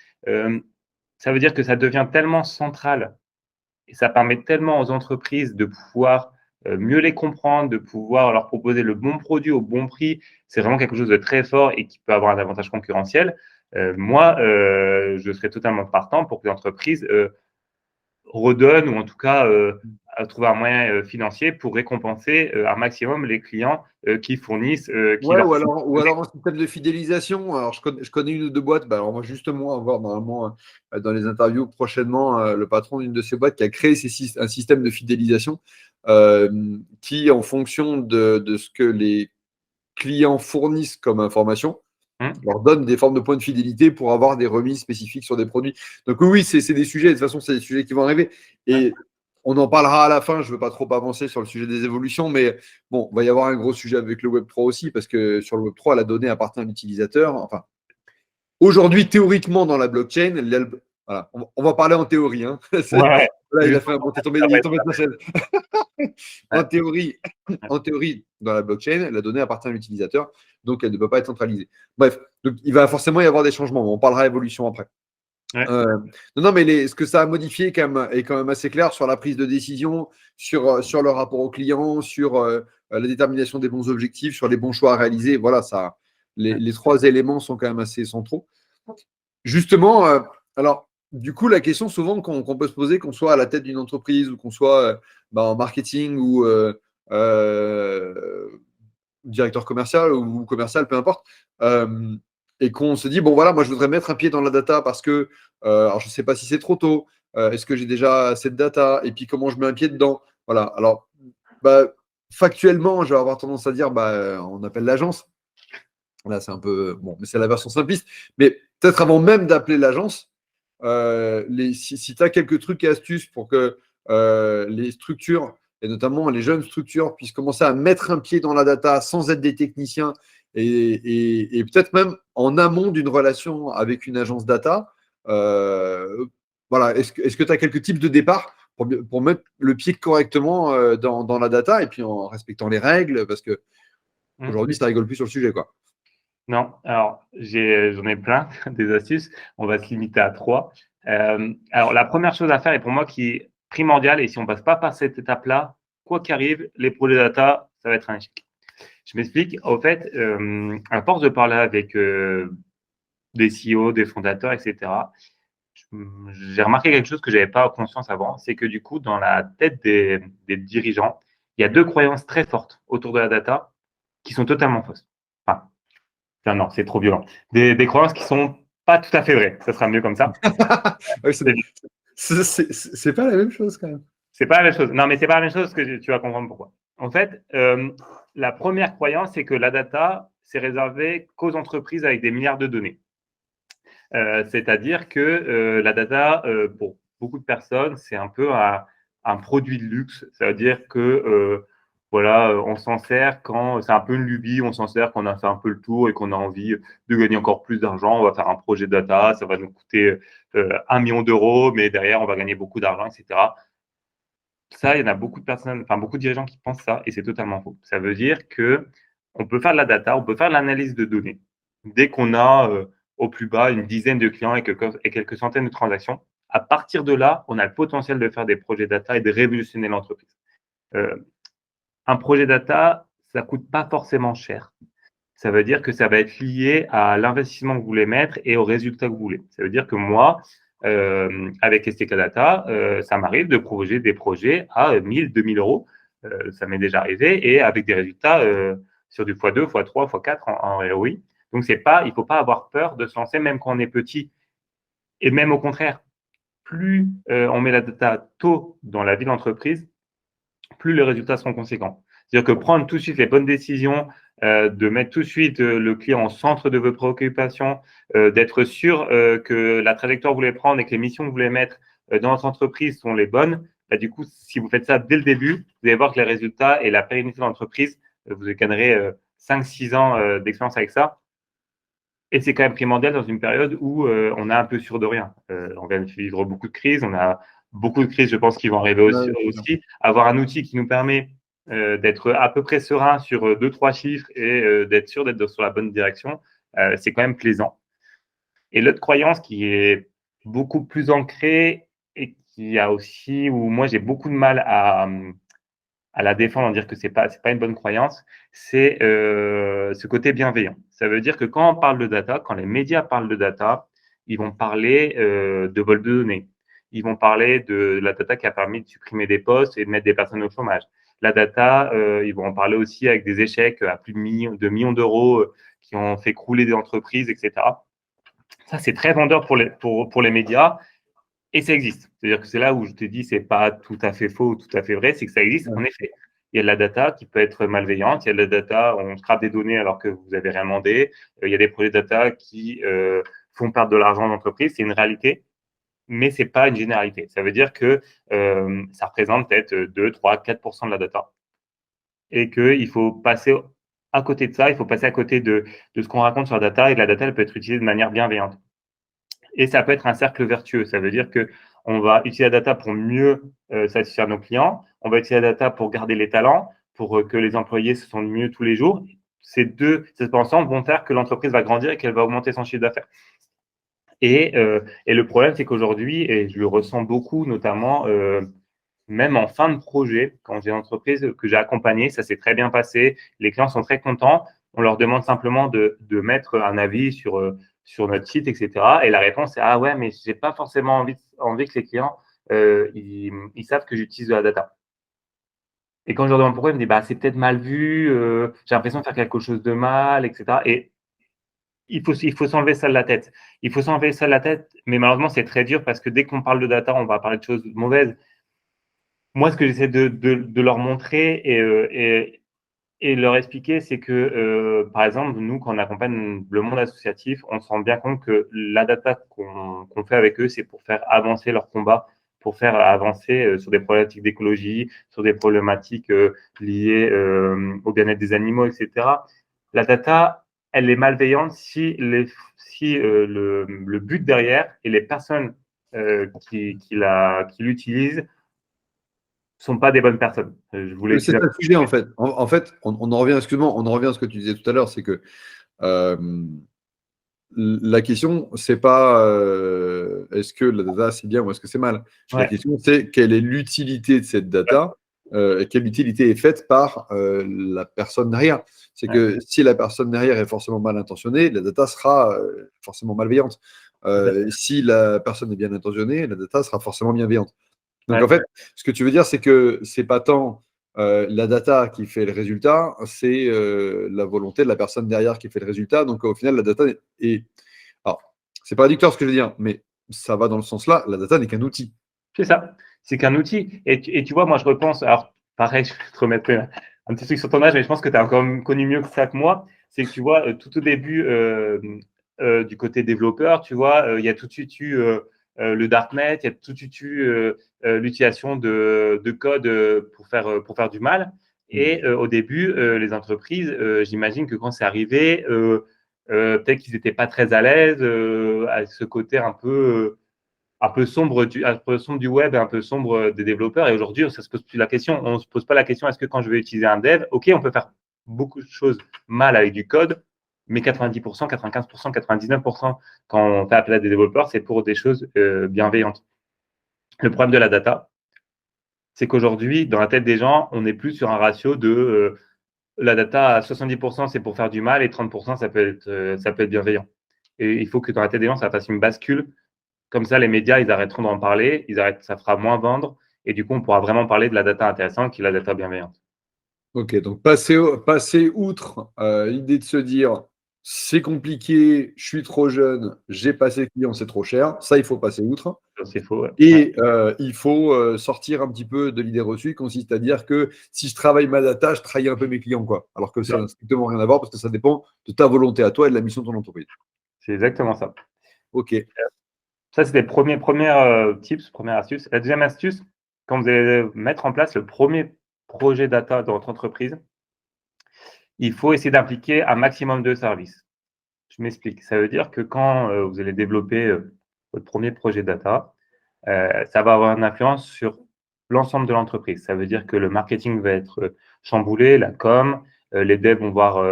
Speaker 2: Ça veut dire que ça devient tellement central et ça permet tellement aux entreprises de pouvoir mieux les comprendre, de pouvoir leur proposer le bon produit au bon prix. C'est vraiment quelque chose de très fort et qui peut avoir un avantage concurrentiel. Moi, je serais totalement partant pour que les entreprises redonnent ou en tout cas trouver un moyen financier pour récompenser un maximum les clients qui fournissent, qui
Speaker 1: Ouais,
Speaker 2: leur
Speaker 1: ou alors un système de fidélisation. Alors, je connais une ou deux boîtes. Bah, alors, moi, justement, on va voir normalement dans les interviews prochainement le patron d'une de ces boîtes qui a créé un système de fidélisation qui, en fonction de ce que les clients fournissent comme information, leur donne des formes de points de fidélité pour avoir des remises spécifiques sur des produits. Donc oui, c'est des sujets, de toute façon, c'est des sujets qui vont arriver. Et on en parlera à la fin, je ne veux pas trop avancer sur le sujet des évolutions, mais bon, il va y avoir un gros sujet avec le Web3 aussi, parce que sur le Web3, la donnée appartient à l'utilisateur. Enfin, aujourd'hui, théoriquement, dans la blockchain, voilà, on va parler en théorie. Hein.
Speaker 2: Ouais.
Speaker 1: Là, il a fait un bon, il est tombé de sa chaise. En théorie, dans la blockchain, la donnée appartient à l'utilisateur, donc elle ne peut pas être centralisée. Bref, donc il va forcément y avoir des changements. On parlera évolution après. Non, mais ce que ça a modifié quand même, est quand même assez clair sur la prise de décision, sur le rapport au client, sur la détermination des bons objectifs, sur les bons choix à réaliser. Voilà, les trois éléments sont quand même assez centraux. Justement, alors, du coup, la question souvent qu'on peut se poser, qu'on soit à la tête d'une entreprise ou qu'on soit en marketing ou directeur commercial ou commercial, peu importe, et qu'on se dit, bon voilà, moi je voudrais mettre un pied dans la data parce que, alors je ne sais pas si c'est trop tôt, est-ce que j'ai déjà cette data, et puis comment je mets un pied dedans. Voilà, alors, factuellement, je vais avoir tendance à dire, on appelle l'agence. Là, c'est un peu, bon, mais c'est la version simpliste. Mais peut-être avant même d'appeler l'agence, si tu as quelques trucs et astuces pour que les structures, et notamment les jeunes structures, puissent commencer à mettre un pied dans la data sans être des techniciens et peut-être même en amont d'une relation avec une agence data, voilà, est-ce que tu as quelques types de départ pour mettre le pied correctement dans la data et puis en respectant les règles parce que aujourd'hui, ça rigole plus sur le sujet, quoi.
Speaker 2: Non, alors j'en ai plein des astuces. On va se limiter à 3. Alors la première chose à faire et pour moi qui est primordiale et si on passe pas par cette étape-là, quoi qu'arrive, les projets data, ça va être un échec. Je m'explique. Au fait, à force de parler avec des CEO, des fondateurs, etc., j'ai remarqué quelque chose que j'avais pas conscience avant, c'est que du coup, dans la tête des dirigeants, il y a deux croyances très fortes autour de la data qui sont totalement fausses. Enfin, non, c'est trop violent. Des croyances qui sont pas tout à fait vraies. Ça sera mieux comme ça.
Speaker 1: Ouais, c'est pas la même chose quand même.
Speaker 2: C'est pas la même chose. Non, mais c'est pas la même chose que tu vas comprendre pourquoi. En fait, la première croyance, c'est que la data, c'est réservé qu'aux entreprises avec des milliards de données. C'est-à-dire que la data, pour beaucoup de personnes, c'est un peu un produit de luxe. Ça veut dire que voilà, on s'en sert quand c'est un peu une lubie, on s'en sert quand on a fait un peu le tour et qu'on a envie de gagner encore plus d'argent. On va faire un projet de data, ça va nous coûter 1 million d'euros, mais derrière, on va gagner beaucoup d'argent, etc. Ça, il y en a beaucoup de personnes, enfin beaucoup de dirigeants qui pensent ça et c'est totalement faux. Ça veut dire que on peut faire de la data, on peut faire de l'analyse de données. Dès qu'on a au plus bas une dizaine de clients et quelques centaines de transactions, à partir de là, on a le potentiel de faire des projets data et de révolutionner l'entreprise. Euh, un projet data, ça coûte pas forcément cher. Ça veut dire que ça va être lié à l'investissement que vous voulez mettre et aux résultats que vous voulez. Ça veut dire que moi, avec STK Data, ça m'arrive de proposer des projets à 1000, 2000 euros. Ça m'est déjà arrivé et avec des résultats sur du x2, x3, x4 en ROI. Donc, c'est pas, il faut pas avoir peur de se lancer même quand on est petit. Et même au contraire, plus on met la data tôt dans la vie d'entreprise, plus les résultats seront conséquents. C'est-à-dire que prendre tout de suite les bonnes décisions, de mettre tout de suite le client au centre de vos préoccupations, d'être sûr que la trajectoire que vous voulez prendre et que les missions que vous voulez mettre dans votre entreprise sont les bonnes, bah, du coup, si vous faites ça dès le début, vous allez voir que les résultats et la pérennité de l'entreprise, vous gagnerez 5-6 ans d'expérience avec ça. Et c'est quand même primordial dans une période où on est un peu sûr de rien. On vient de vivre beaucoup de crises, on a beaucoup de crises, je pense, qui vont arriver aussi. Avoir un outil qui nous permet d'être à peu près serein sur 2-3 chiffres et d'être sûr d'être sur la bonne direction, c'est quand même plaisant. Et l'autre croyance qui est beaucoup plus ancrée et qui a aussi, où moi j'ai beaucoup de mal à la défendre, en dire que c'est pas une bonne croyance, c'est ce côté bienveillant. Ça veut dire que quand on parle de data, quand les médias parlent de data, ils vont parler de vol de données. Ils vont parler de la data qui a permis de supprimer des postes et de mettre des personnes au chômage. La data, ils vont en parler aussi avec des échecs à plus de millions d'euros qui ont fait crouler des entreprises, etc. Ça, c'est très vendeur pour les médias. Et ça existe. C'est-à-dire que c'est là où je te dis, c'est pas tout à fait faux ou tout à fait vrai, c'est que ça existe. En effet, il y a de la data qui peut être malveillante. Il y a de la data, on scrape des données alors que vous avez rien demandé. Il y a des projets data qui font perdre de l'argent à l'entreprise. C'est une réalité, mais c'est pas une généralité. Ça veut dire que ça représente peut-être 2, 3, 4% de la data. Et qu'il faut passer à côté de ça, il faut passer à côté de ce qu'on raconte sur la data. Et la data, elle peut être utilisée de manière bienveillante. Et ça peut être un cercle vertueux. Ça veut dire que on va utiliser la data pour mieux satisfaire nos clients. On va utiliser la data pour garder les talents, pour que les employés se sentent mieux tous les jours. Ces deux ensemble vont faire que l'entreprise va grandir et qu'elle va augmenter son chiffre d'affaires. Et le problème, c'est qu'aujourd'hui, et je le ressens beaucoup, notamment même en fin de projet, quand j'ai une entreprise que j'ai accompagnée, ça s'est très bien passé, les clients sont très contents, on leur demande simplement de mettre un avis sur notre site, etc. Et la réponse est ah ouais, mais j'ai pas forcément envie que les clients ils savent que j'utilise de la data. Et quand je leur demande pourquoi, ils me disent bah c'est peut-être mal vu, j'ai l'impression de faire quelque chose de mal, etc. Et il faut s'enlever ça de la tête. Il faut s'enlever ça de la tête, mais malheureusement c'est très dur parce que dès qu'on parle de data, on va parler de choses mauvaises. Moi, ce que j'essaie de leur montrer et leur expliquer, c'est que, par exemple, nous, quand on accompagne le monde associatif, on se rend bien compte que la data qu'on fait avec eux, c'est pour faire avancer leur combat, pour faire avancer sur des problématiques d'écologie, sur des problématiques liées au bien-être des animaux, etc. La data, elle est malveillante si le but derrière et les personnes qui l'utilisent sont pas des bonnes personnes. Je voulais
Speaker 1: C'est ça le sujet, en fait. En fait, on en revient, excuse-moi, on en revient à ce que tu disais tout à l'heure, c'est que la question, c'est pas est-ce que la data c'est bien ou est-ce que c'est mal. La
Speaker 2: Ouais,
Speaker 1: question, c'est quelle est l'utilité de cette data et quelle utilité est faite par la personne derrière. C'est
Speaker 2: ouais,
Speaker 1: que si la personne derrière est forcément mal intentionnée, la data sera forcément malveillante.
Speaker 2: tout à fait.
Speaker 1: Si la personne est bien intentionnée, la data sera forcément bienveillante. Donc en
Speaker 2: Ouais,
Speaker 1: fait, ce que tu veux dire, c'est que c'est pas tant la data qui fait le résultat, c'est la volonté de la personne derrière qui fait le résultat. Donc au final, la data est. Alors, c'est pas réducteur ce que je veux dire, mais ça va dans le sens là, la data n'est qu'un outil.
Speaker 2: c'est ça. C'est qu'un outil. Et tu vois, moi, je repense, alors, pareil, je vais te remettre un petit truc sur ton âge, mais je pense que tu as encore connu mieux que ça que moi. C'est que tu vois, tout au début, du côté développeur, tu vois, il y a tout de suite eu le darknet, il y a tout de suite eu l'utilisation de code pour faire du mal. Et au début, les entreprises, j'imagine que quand c'est arrivé, peut-être qu'ils n'étaient pas très à l'aise à ce côté un peu sombre du web et un peu sombre des développeurs. Et aujourd'hui, ça se pose plus la question. On se pose pas la question est-ce que quand je vais utiliser un dev, ok, on peut faire beaucoup de choses mal avec du code, mais 90%, 95%, 99% quand on fait appel à des développeurs, c'est pour des choses bienveillantes. Le problème de la data, c'est qu'aujourd'hui, dans la tête des gens, on n'est plus sur un ratio de la data à 70%, c'est pour faire du mal et 30%, ça peut être bienveillant. Et il faut que dans la tête des gens, ça fasse une bascule. Comme ça, les médias, ils arrêteront d'en parler, ça fera moins vendre, et du coup, on pourra vraiment parler de la data intéressante qui est la data bienveillante.
Speaker 1: Ok, donc passer outre l'idée de se dire c'est compliqué, je suis trop jeune, j'ai passé le client, c'est trop cher, ça il faut passer outre.
Speaker 2: C'est faux. Ouais. Ouais.
Speaker 1: Et il faut sortir un petit peu de l'idée reçue qui consiste à dire que si je travaille ma data, je trahis un peu mes clients, quoi. Alors que ça n'a strictement rien à voir parce que ça dépend de ta volonté à toi et de la mission de ton entreprise.
Speaker 2: C'est exactement ça.
Speaker 1: Ok.
Speaker 2: Ça, c'était le premier tips, première astuce. La deuxième astuce, quand vous allez mettre en place le premier projet data dans votre entreprise, il faut essayer d'impliquer un maximum de services. Je m'explique. Ça veut dire que quand vous allez développer votre premier projet data, ça va avoir une influence sur l'ensemble de l'entreprise. Ça veut dire que le marketing va être chamboulé, la com, les devs vont voir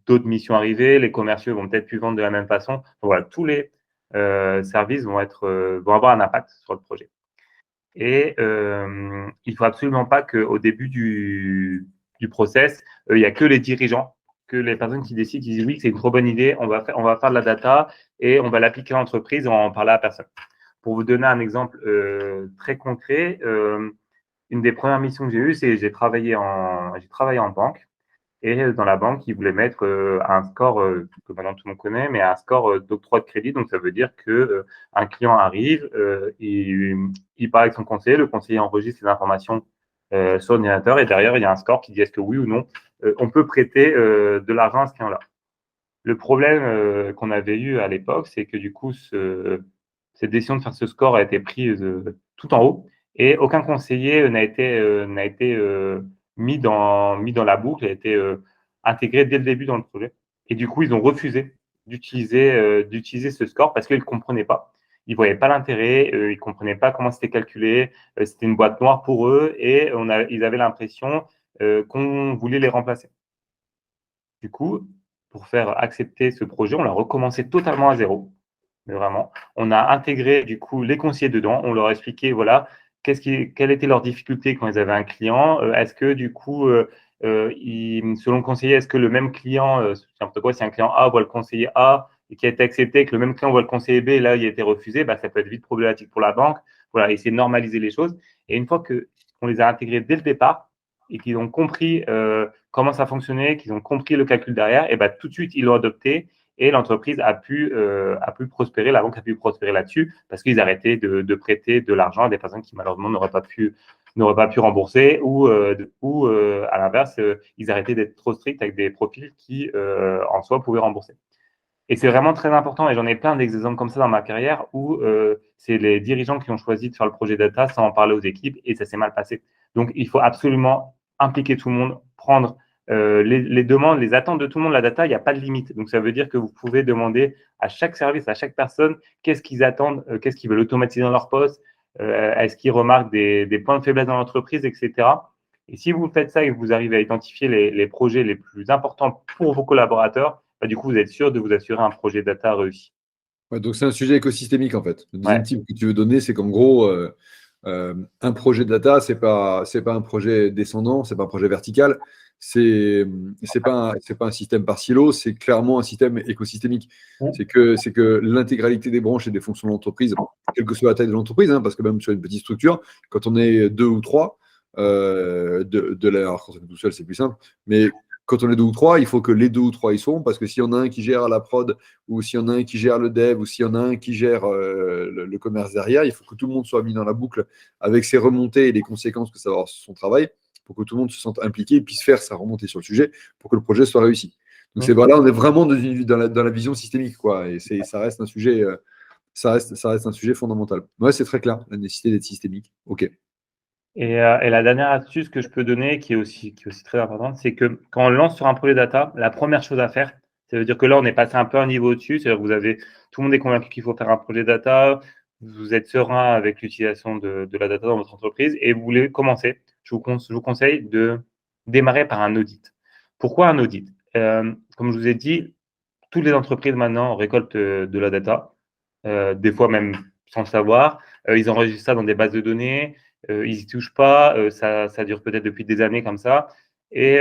Speaker 2: d'autres missions arriver, les commerciaux vont peut-être plus vendre de la même façon. Donc, voilà, tous les services vont avoir un impact sur le projet. Et il faut absolument pas qu'au début du process, il n'y a que les dirigeants, que les personnes qui décident, qui disent oui, c'est une trop bonne idée, on va faire de la data et on va l'appliquer à l'entreprise, on va en parler à personne. Pour vous donner un exemple très concret, une des premières missions que j'ai eues, c'est j'ai travaillé en banque. Et dans la banque, ils voulaient mettre un score que maintenant tout le monde connaît, mais un score d'octroi de crédit. Donc, ça veut dire que un client arrive, il parle avec son conseiller, le conseiller enregistre ses informations sur l'ordinateur et derrière, il y a un score qui dit est-ce que oui ou non, on peut prêter de l'argent à ce client-là. Le problème qu'on avait eu à l'époque, c'est que du coup, cette décision de faire ce score a été prise tout en haut et aucun conseiller n'a été mis dans la boucle, a été intégré dès le début dans le projet. Et du coup, ils ont refusé d'utiliser ce score parce qu'ils ne comprenaient pas. Ils ne voyaient pas l'intérêt, ils ne comprenaient pas comment c'était calculé, c'était une boîte noire pour eux et ils avaient l'impression qu'on voulait les remplacer. Du coup, pour faire accepter ce projet, on l'a recommencé totalement à zéro. Mais vraiment, on a intégré du coup les conseillers dedans. On leur a expliqué voilà quelles étaient leurs difficultés quand ils avaient un client. Est-ce que du coup, selon le conseiller, est-ce que le même client, n'importe quoi, si un client A voit le conseiller A et qui a été accepté, que le même client voit le conseiller B, et là il a été refusé, bah, ça peut être vite problématique pour la banque. Voilà, essayer de normaliser les choses. Et une fois qu'on les a intégrés dès le départ et qu'ils ont compris comment ça fonctionnait, qu'ils ont compris le calcul derrière, et bah, tout de suite ils l'ont adopté et l'entreprise a pu prospérer, la banque a pu prospérer là-dessus parce qu'ils arrêtaient de prêter de l'argent à des personnes qui malheureusement n'auraient pas pu rembourser ou à l'inverse, ils arrêtaient d'être trop stricts avec des profils qui en soi pouvaient rembourser. Et c'est vraiment très important, et j'en ai plein d'exemples comme ça dans ma carrière où c'est les dirigeants qui ont choisi de faire le projet data sans en parler aux équipes et ça s'est mal passé. Donc, il faut absolument impliquer tout le monde, prendre les demandes, les attentes de tout le monde. La data, il n'y a pas de limite. Donc, ça veut dire que vous pouvez demander à chaque service, à chaque personne, qu'est-ce qu'ils attendent, qu'est-ce qu'ils veulent automatiser dans leur poste, Est-ce qu'ils remarquent des points de faiblesse dans l'entreprise, etc. Et si vous faites ça et que vous arrivez à identifier les projets les plus importants pour vos collaborateurs, bah, du coup, vous êtes sûr de vous assurer un projet data réussi.
Speaker 1: Ouais, donc c'est un sujet écosystémique en fait. Le deuxième
Speaker 2: Ouais.
Speaker 1: type que tu veux donner, c'est qu'en gros, un projet de data, c'est pas un projet descendant, c'est pas un projet vertical, c'est pas un système par silo, c'est clairement un système écosystémique. C'est que l'intégralité des branches et des fonctions de l'entreprise, quelle que soit la taille de l'entreprise, hein, parce que même sur une petite structure, quand on est deux ou trois, alors quand on est tout seul, c'est plus simple, mais quand on est deux ou trois, il faut que les deux ou trois y sont, parce que s'il y en a un qui gère la prod, ou s'il y en a un qui gère le dev, ou s'il y en a un qui gère le commerce derrière, il faut que tout le monde soit mis dans la boucle avec ses remontées et les conséquences que ça va avoir sur son travail, pour que tout le monde se sente impliqué et puisse faire sa remontée sur le sujet pour que le projet soit réussi. Donc voilà, on est vraiment dans la vision systémique, quoi, et ça reste un sujet, ça reste un sujet fondamental. Ouais, c'est très clair, la nécessité d'être systémique. Ok.
Speaker 2: Et la dernière astuce que je peux donner, qui est aussi très importante, c'est que quand on lance sur un projet data, la première chose à faire, ça veut dire que là, on est passé un peu un niveau au-dessus, c'est-à-dire que tout le monde est convaincu qu'il faut faire un projet data, vous êtes serein avec l'utilisation de la data dans votre entreprise et vous voulez commencer. Je vous conseille de démarrer par un audit. Pourquoi un audit? Comme je vous ai dit, toutes les entreprises maintenant récoltent de la data, des fois même sans le savoir. Ils enregistrent ça dans des bases de données, ils n'y touchent pas, ça dure peut-être depuis des années comme ça. Et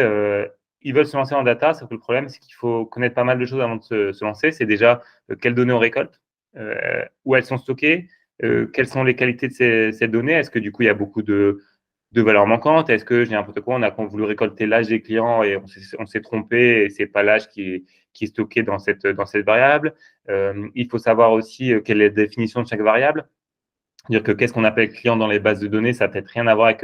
Speaker 2: ils veulent se lancer en data, sauf que le problème, c'est qu'il faut connaître pas mal de choses avant de se lancer. C'est déjà quelles données on récolte, où elles sont stockées, quelles sont les qualités de ces données. Est-ce que du coup, il y a beaucoup de valeurs manquantes? Est-ce que, j'ai n'importe quoi, on a voulu récolter l'âge des clients et on s'est trompé et c'est pas l'âge qui est stocké dans cette variable? Il faut savoir aussi quelle est la définition de chaque variable. Dire que qu'est-ce qu'on appelle client dans les bases de données, ça n'a peut-être rien à voir avec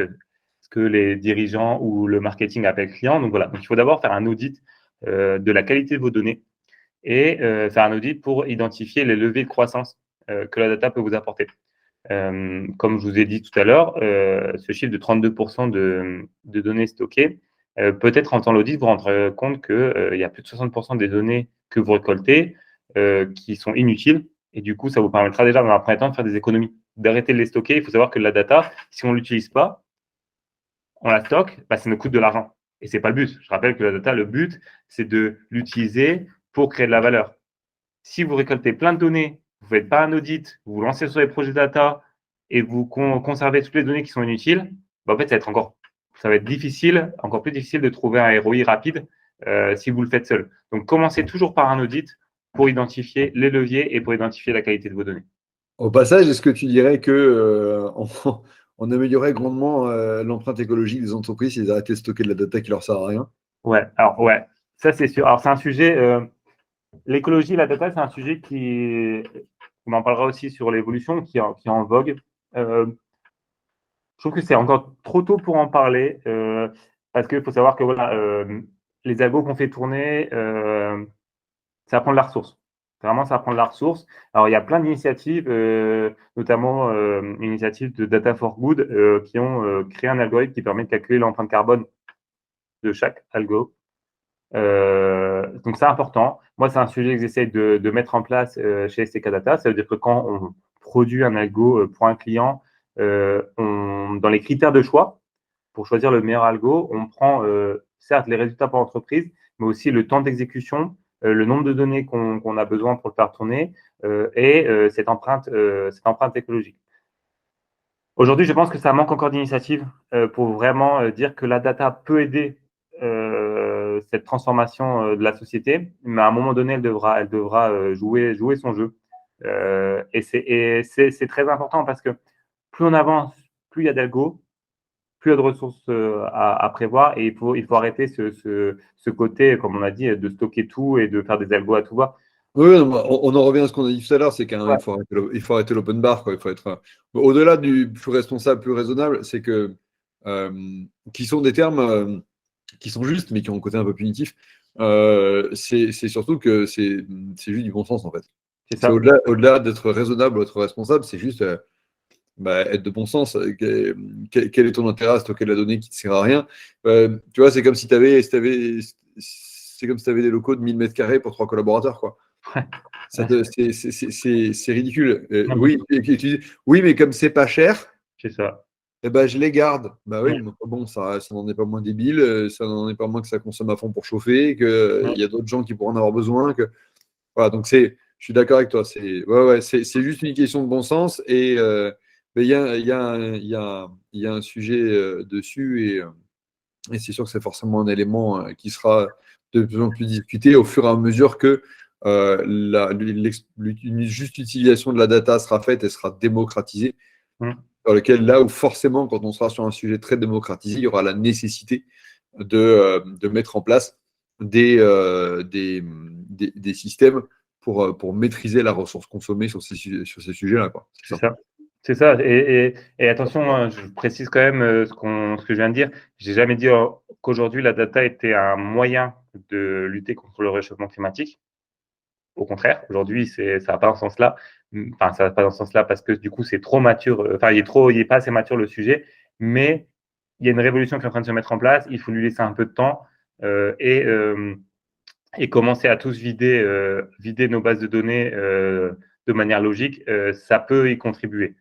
Speaker 2: ce que les dirigeants ou le marketing appellent client. Donc voilà, donc il faut d'abord faire un audit de la qualité de vos données et faire un audit pour identifier les leviers de croissance que la data peut vous apporter. Comme je vous ai dit tout à l'heure, ce chiffre de 32% de données stockées, peut-être en temps l'audit, vous vous rendrez compte qu'il y a plus de 60% des données que vous récoltez qui sont inutiles. Et du coup, ça vous permettra déjà, dans un premier temps, de faire des économies, d'arrêter de les stocker. Il faut savoir que la data, si on ne l'utilise pas, on la stocke, bah, ça nous coûte de l'argent. Et ce n'est pas le but. Je rappelle que la data, le but, c'est de l'utiliser pour créer de la valeur. Si vous récoltez plein de données, vous ne faites pas un audit, vous vous lancez sur les projets data et vous conservez toutes les données qui sont inutiles, bah en fait, ça va être difficile, encore plus difficile de trouver un ROI rapide si vous le faites seul. Donc, commencez toujours par un audit pour identifier les leviers et pour identifier la qualité de vos données.
Speaker 1: Au passage, est-ce que tu dirais que on améliorerait grandement l'empreinte écologique des entreprises s'ils arrêtaient de stocker de la data qui leur sert à rien?
Speaker 2: Ouais, alors ouais, ça c'est sûr. Alors c'est un sujet, l'écologie et la data, c'est un sujet on en parlera aussi sur l'évolution qui est en vogue. Je trouve que c'est encore trop tôt pour en parler parce qu'il faut savoir que voilà, les algos qu'on fait tourner, ça prend de la ressource. Vraiment, ça prend de la ressource. Alors, il y a plein d'initiatives, notamment une initiative de Data for Good, qui ont créé un algorithme qui permet de calculer l'empreinte carbone de chaque algo. Donc, c'est important. Moi, c'est un sujet que j'essaie de mettre en place chez STK Data. Ça veut dire que quand on produit un algo pour un client, dans les critères de choix, pour choisir le meilleur algo, on prend certes les résultats pour l'entreprise, mais aussi le temps d'exécution, le nombre de données qu'on a besoin pour le faire tourner et cette empreinte écologique. Aujourd'hui, je pense que ça manque encore d'initiatives pour vraiment dire que la data peut aider cette transformation de la société, mais à un moment donné, elle devra jouer son jeu. Et c'est très important parce que plus on avance, plus il y a d'algo, plus il y a de ressources à prévoir et il faut arrêter ce côté, comme on a dit, de stocker tout et de faire des algos à tout va.
Speaker 1: Oui, non, on en revient à ce qu'on a dit tout à l'heure, c'est qu'il
Speaker 2: Ouais.
Speaker 1: faut arrêter l'open bar, quoi. Il faut être au-delà du plus responsable, plus raisonnable, c'est que qui sont des termes qui sont justes, mais qui ont un côté un peu punitif. C'est surtout que c'est juste du bon sens en fait.
Speaker 2: C'est
Speaker 1: C'est
Speaker 2: ça.
Speaker 1: au-delà d'être raisonnable ou être responsable, c'est juste être de bon sens. Quel est ton intérêt à stocker de la donnée qui ne sert à rien? Tu vois, c'est comme si tu avais, c'est comme si tu avais des locaux de 1000 mètres carrés pour 3 collaborateurs, quoi. C'est ridicule.
Speaker 2: Non,
Speaker 1: Oui, et tu dis, oui, mais comme c'est pas cher,
Speaker 2: c'est ça.
Speaker 1: eh ben, je les garde. Bah oui,
Speaker 2: Ouais,
Speaker 1: mais bon, ça n'en est pas moins débile, ça n'en est pas moins que ça consomme à fond pour chauffer, qu'il
Speaker 2: ouais,
Speaker 1: y a d'autres gens qui pourront en avoir besoin. Voilà, donc je suis d'accord avec toi. C'est juste une question de bon sens. Mais il y a un sujet dessus et c'est sûr que c'est forcément un élément qui sera de plus en plus discuté au fur et à mesure que une juste utilisation de la data sera faite et sera démocratisée,
Speaker 2: mm,
Speaker 1: dans lequel là où forcément, quand on sera sur un sujet très démocratisé, il y aura la nécessité de mettre en place des systèmes pour maîtriser la ressource consommée sur ces sujets-là, quoi. C'est
Speaker 2: c'est
Speaker 1: ça.
Speaker 2: ça. C'est ça. Et attention, hein, je précise quand même ce que je viens de dire. J'ai jamais dit qu'aujourd'hui la data était un moyen de lutter contre le réchauffement climatique. Au contraire, aujourd'hui, ça va pas dans ce sens-là. Enfin, ça va pas dans ce sens-là parce que du coup, c'est trop mature. Enfin, il est pas assez mature le sujet. Mais il y a une révolution qui est en train de se mettre en place. Il faut lui laisser un peu de temps euh, et, euh, et commencer à tous vider nos bases de données de manière logique. Ça peut y contribuer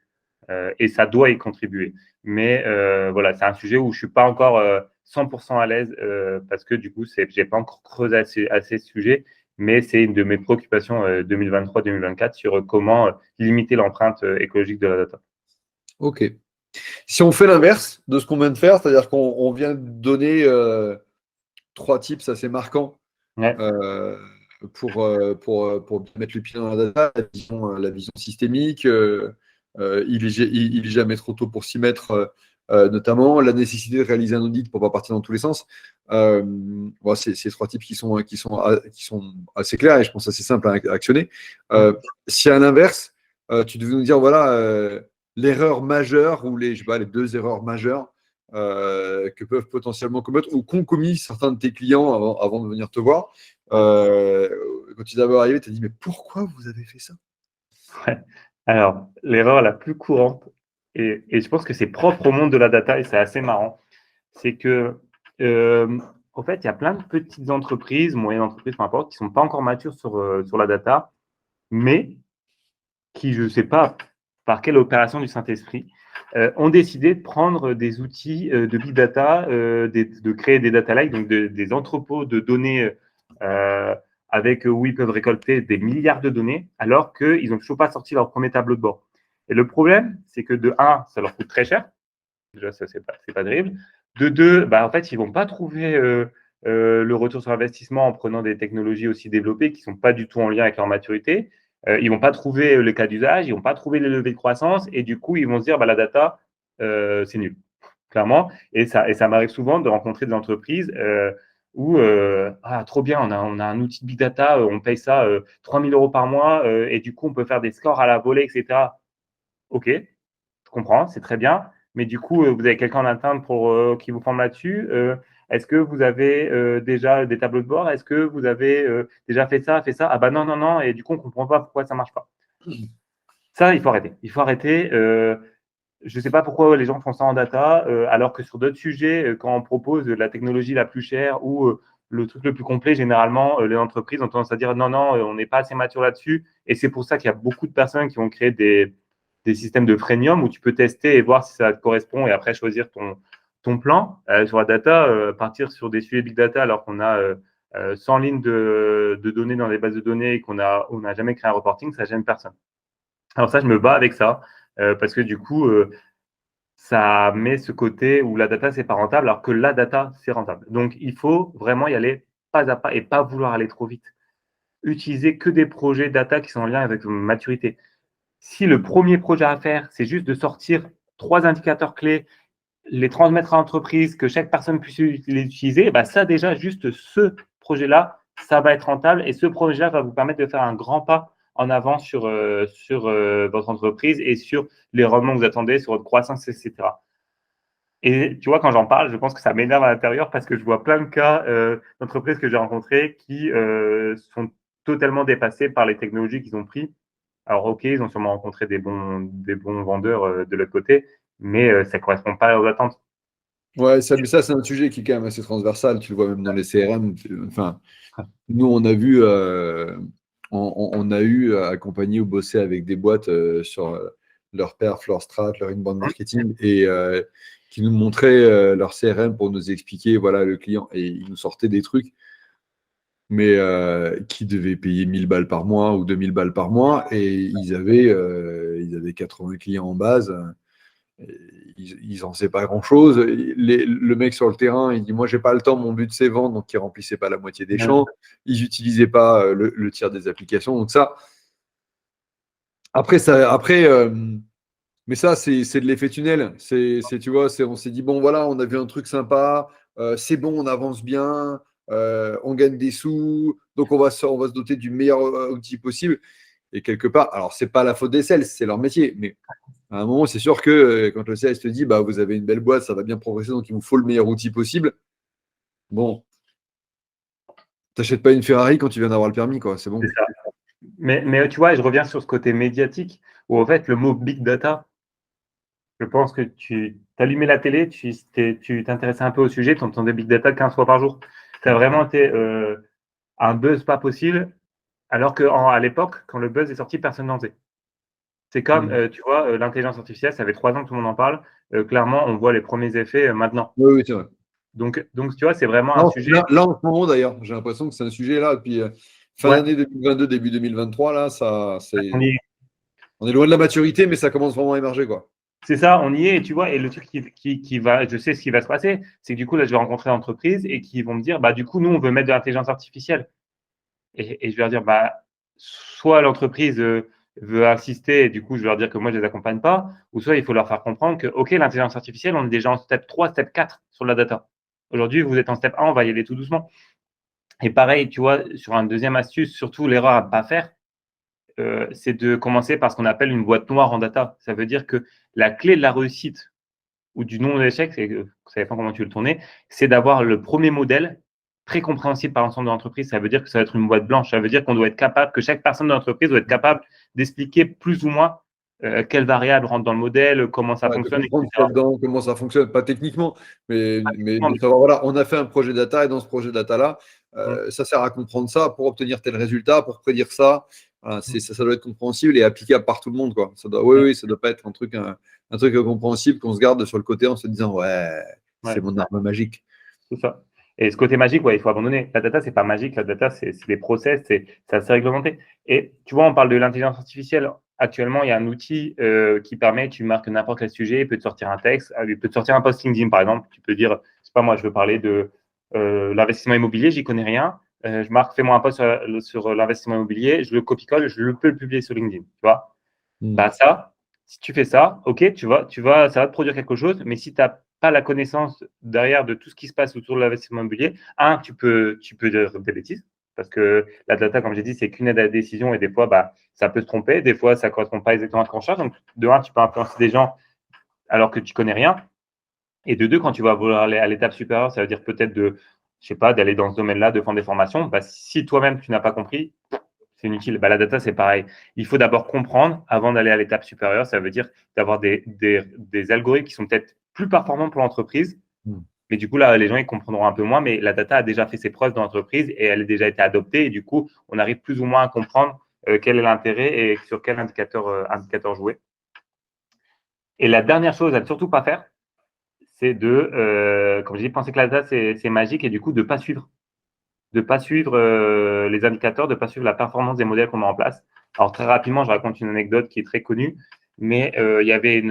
Speaker 2: et ça doit y contribuer. Mais voilà, c'est un sujet où je suis pas encore 100% à l'aise parce que du coup, j'ai pas encore creusé assez ce sujet, mais c'est une de mes préoccupations 2023-2024 sur comment limiter l'empreinte écologique de la data.
Speaker 1: OK. Si on fait l'inverse de ce qu'on vient de faire, c'est-à-dire qu'on vient de donner trois tips assez marquants
Speaker 2: Ouais,
Speaker 1: euh, pour bien mettre le pied dans la data, la vision systémique, il est jamais trop tôt pour s'y mettre, notamment la nécessité de réaliser un audit pour ne pas partir dans tous les sens. Bon, c'est trois types qui sont assez clairs et je pense assez simples à actionner. Si à l'inverse, tu devais nous dire, voilà, l'erreur majeure ou je sais pas, les deux erreurs majeures que peuvent potentiellement commettre ou qu'ont commis certains de tes clients avant de venir te voir. Euh, Quand tu d'abord arrivé, tu as dit, mais pourquoi vous avez fait ça?
Speaker 2: ouais. Alors, l'erreur la plus courante, et je pense que c'est propre au monde de la data et c'est assez marrant, c'est que, en fait, il y a plein de petites entreprises, moyennes entreprises, peu importe, qui sont pas encore matures sur la data, mais qui, je ne sais pas par quelle opération du Saint-Esprit, ont décidé de prendre des outils de big data, de créer des data lakes, donc des entrepôts de données où ils peuvent récolter des milliards de données, alors qu'ils n'ont toujours pas sorti leur premier tableau de bord. Et le problème, c'est que de un, ça leur coûte très cher. Déjà, ça, c'est pas terrible. De deux, bah, en fait, ils vont pas trouver le retour sur investissement en prenant des technologies aussi développées qui sont pas du tout en lien avec leur maturité. Ils vont pas trouver les cas d'usage, ils vont pas trouver les levées de croissance et du coup, ils vont se dire, bah, la data, c'est nul, clairement. Et ça m'arrive souvent de rencontrer des entreprises où, ah, trop bien, on a un outil de big data, on paye ça 3 000 euros par mois et du coup, on peut faire des scores à la volée, etc. OK, je comprends, c'est très bien. Mais du coup, vous avez quelqu'un en interne qui vous forme là-dessus. Est-ce que vous avez déjà des tableaux de bord? Est-ce que vous avez déjà fait ça, fait ça? Ah bah non, non, non. Et du coup, on ne comprend pas pourquoi ça ne marche pas. Ça, il faut arrêter. Il faut arrêter. Je ne sais pas pourquoi les gens font ça en data, alors que sur d'autres sujets, quand on propose la technologie la plus chère ou le truc le plus complet, généralement, les entreprises ont tendance à dire non, non, on n'est pas assez mature là-dessus. Et c'est pour ça qu'il y a beaucoup de personnes qui vont créer des systèmes de freemium où tu peux tester et voir si ça te correspond et après choisir ton plan. Sur la data, partir sur des sujets big data alors qu'on a 100 lignes de données dans les bases de données et on n'a jamais créé un reporting, ça gêne personne. Alors ça, je me bats avec ça parce que du coup, ça met ce côté où la data, c'est pas rentable alors que la data, c'est rentable. Donc, il faut vraiment y aller pas à pas et pas vouloir aller trop vite. Utiliser que des projets data qui sont en lien avec votre maturité. Si le premier projet à faire, c'est juste de sortir 3 indicateurs clés, les transmettre à l'entreprise, que chaque personne puisse les utiliser, bah ça déjà, juste ce projet-là, ça va être rentable et ce projet-là va vous permettre de faire un grand pas en avant sur votre entreprise et sur les rendements que vous attendez, sur votre croissance, etc. Et tu vois, quand j'en parle, je pense que ça m'énerve à l'intérieur parce que je vois plein de cas d'entreprises que j'ai rencontrées qui sont totalement dépassées par les technologies qu'ils ont pris. Alors, OK, ils ont sûrement rencontré des bons vendeurs de l'autre côté, mais ça ne correspond pas aux attentes.
Speaker 1: Ouais, mais ça, c'est un sujet qui est quand même assez transversal. Tu le vois même dans les CRM. Enfin, nous, on a vu on a eu accompagné ou bossé avec des boîtes sur leur perf, leur strat, leur inbound marketing et qui nous montraient leur CRM pour nous expliquer voilà, le client. Et ils nous sortaient des trucs, mais qui devaient payer 1000 balles par mois ou 2000 balles par mois. Et ils avaient 80 clients en base. Ils n'en savaient pas grand-chose. Le mec sur le terrain, il dit, moi, j'ai pas le temps, mon but, c'est vendre. Donc, il remplissait pas la moitié des champs. Ils n'utilisaient pas le tiers des applications. Donc, ça, mais ça, c'est de l'effet tunnel. Tu vois, on s'est dit, bon, voilà, on a vu un truc sympa, c'est bon, on avance bien, on gagne des sous, donc on va se doter du meilleur outil possible. Et quelque part, alors, c'est pas la faute des sales, c'est leur métier, mais à un moment, c'est sûr que quand le sales te dit, bah, vous avez une belle boîte, ça va bien progresser, donc il vous faut le meilleur outil possible. Bon, t'achètes pas une Ferrari quand tu viens d'avoir le permis, quoi, c'est bon.
Speaker 2: C'est ça. Mais tu vois, je reviens sur ce côté médiatique où en fait, le mot big data, je pense que tu allumais la télé, tu t'intéressais un peu au sujet, tu entendais big data 15 fois par jour. Ça a vraiment été un buzz pas possible, alors qu'à l'époque, quand le buzz est sorti, personne n'en faisait. C'est comme, tu vois, l'intelligence artificielle, ça fait 3 ans que tout le monde en parle. Clairement, on voit les premiers effets maintenant.
Speaker 1: Oui, oui, c'est vrai.
Speaker 2: Donc, tu vois, c'est vraiment un
Speaker 1: Non,
Speaker 2: sujet.
Speaker 1: là, en ce moment, d'ailleurs, j'ai l'impression que c'est un sujet là, depuis fin
Speaker 2: Ouais,
Speaker 1: d'année 2022, début 2023, là,
Speaker 2: on y est.
Speaker 1: on est loin de la maturité, mais ça commence vraiment à émerger, quoi.
Speaker 2: C'est ça, on y est, tu vois. Et le truc qui va, je sais ce qui va se passer, c'est que du coup, là, je vais rencontrer l'entreprise et qui vont me dire, bah, du coup, nous, on veut mettre de l'intelligence artificielle. Et je vais leur dire, bah, soit l'entreprise veut assister, et du coup, je vais leur dire que moi, je ne les accompagne pas, ou soit il faut leur faire comprendre que, OK, l'intelligence artificielle, on est déjà en step 3, step 4 sur la data. Aujourd'hui, vous êtes en step 1, on va y aller tout doucement. Et pareil, tu vois, sur un deuxième astuce, surtout l'erreur à ne pas faire, c'est de commencer par ce qu'on appelle une boîte noire en data. Ça veut dire que la clé de la réussite ou du non-échec, ça dépend comment tu veux le tourner, c'est d'avoir le premier modèle très compréhensible par l'ensemble de l'entreprise. Ça veut dire que ça va être une boîte blanche. Ça veut dire qu'on doit être capable, que chaque personne de l'entreprise doit être capable d'expliquer plus ou moins quelles variables rentrent dans le modèle, comment ça
Speaker 1: Ouais, de
Speaker 2: fonctionne,
Speaker 1: comprendre ce qu'il y
Speaker 2: etc.
Speaker 1: a dedans, comment ça fonctionne, pas techniquement, mais de savoir, voilà, on a fait un projet data et dans ce projet data-là, ça sert à comprendre ça pour obtenir tel résultat, pour prédire ça. Voilà, ça doit être compréhensible et applicable par tout le monde, quoi. Oui, oui, ça doit pas être un truc compréhensible qu'on se garde sur le côté en se disant, ouais, c'est
Speaker 2: Ouais.
Speaker 1: mon arme magique.
Speaker 2: C'est ça. Et ce côté magique, ouais, il faut abandonner. La data, c'est pas magique. La data, c'est des process, c'est assez réglementé. Et tu vois, on parle de l'intelligence artificielle. Actuellement, il y a un outil qui permet, tu marques n'importe quel sujet, il peut te sortir un texte, il peut te sortir un post LinkedIn, par exemple. Tu peux dire, c'est pas moi, je veux parler de l'investissement immobilier, j'y connais rien. Je marque, fais-moi un post sur l'investissement immobilier, je le copie-colle, peux le publier sur LinkedIn. Tu vois? Bah ça, si tu fais ça, ok, ça va te produire quelque chose, mais si tu n'as pas la connaissance derrière de tout ce qui se passe autour de l'investissement immobilier, tu peux dire des bêtises, parce que la data, comme j'ai dit, c'est qu'une aide à la décision et des fois, bah, ça peut se tromper, des fois, ça ne correspond pas exactement à ce qu'on cherche. Donc, de un, tu peux influencer des gens alors que tu connais rien. Et de deux, quand tu vas vouloir aller à l'étape supérieure, ça veut dire peut-être je sais pas, d'aller dans ce domaine-là, de faire des formations. Bah, si toi-même, tu n'as pas compris, c'est inutile. Bah, la data, c'est pareil. Il faut d'abord comprendre avant d'aller à l'étape supérieure. Ça veut dire d'avoir des algorithmes qui sont peut-être plus performants pour l'entreprise. Mais du coup, là, les gens, ils comprendront un peu moins. Mais la data a déjà fait ses preuves dans l'entreprise et elle a déjà été adoptée. Et du coup, on arrive plus ou moins à comprendre quel est l'intérêt et sur quel indicateur jouer. Et la dernière chose à ne surtout pas faire, c'est comme je dis, penser que la data, c'est magique et du coup, de ne pas suivre. De ne pas suivre les indicateurs, de ne pas suivre la performance des modèles qu'on met en place. Alors, très rapidement, je raconte une anecdote qui est très connue, mais il y avait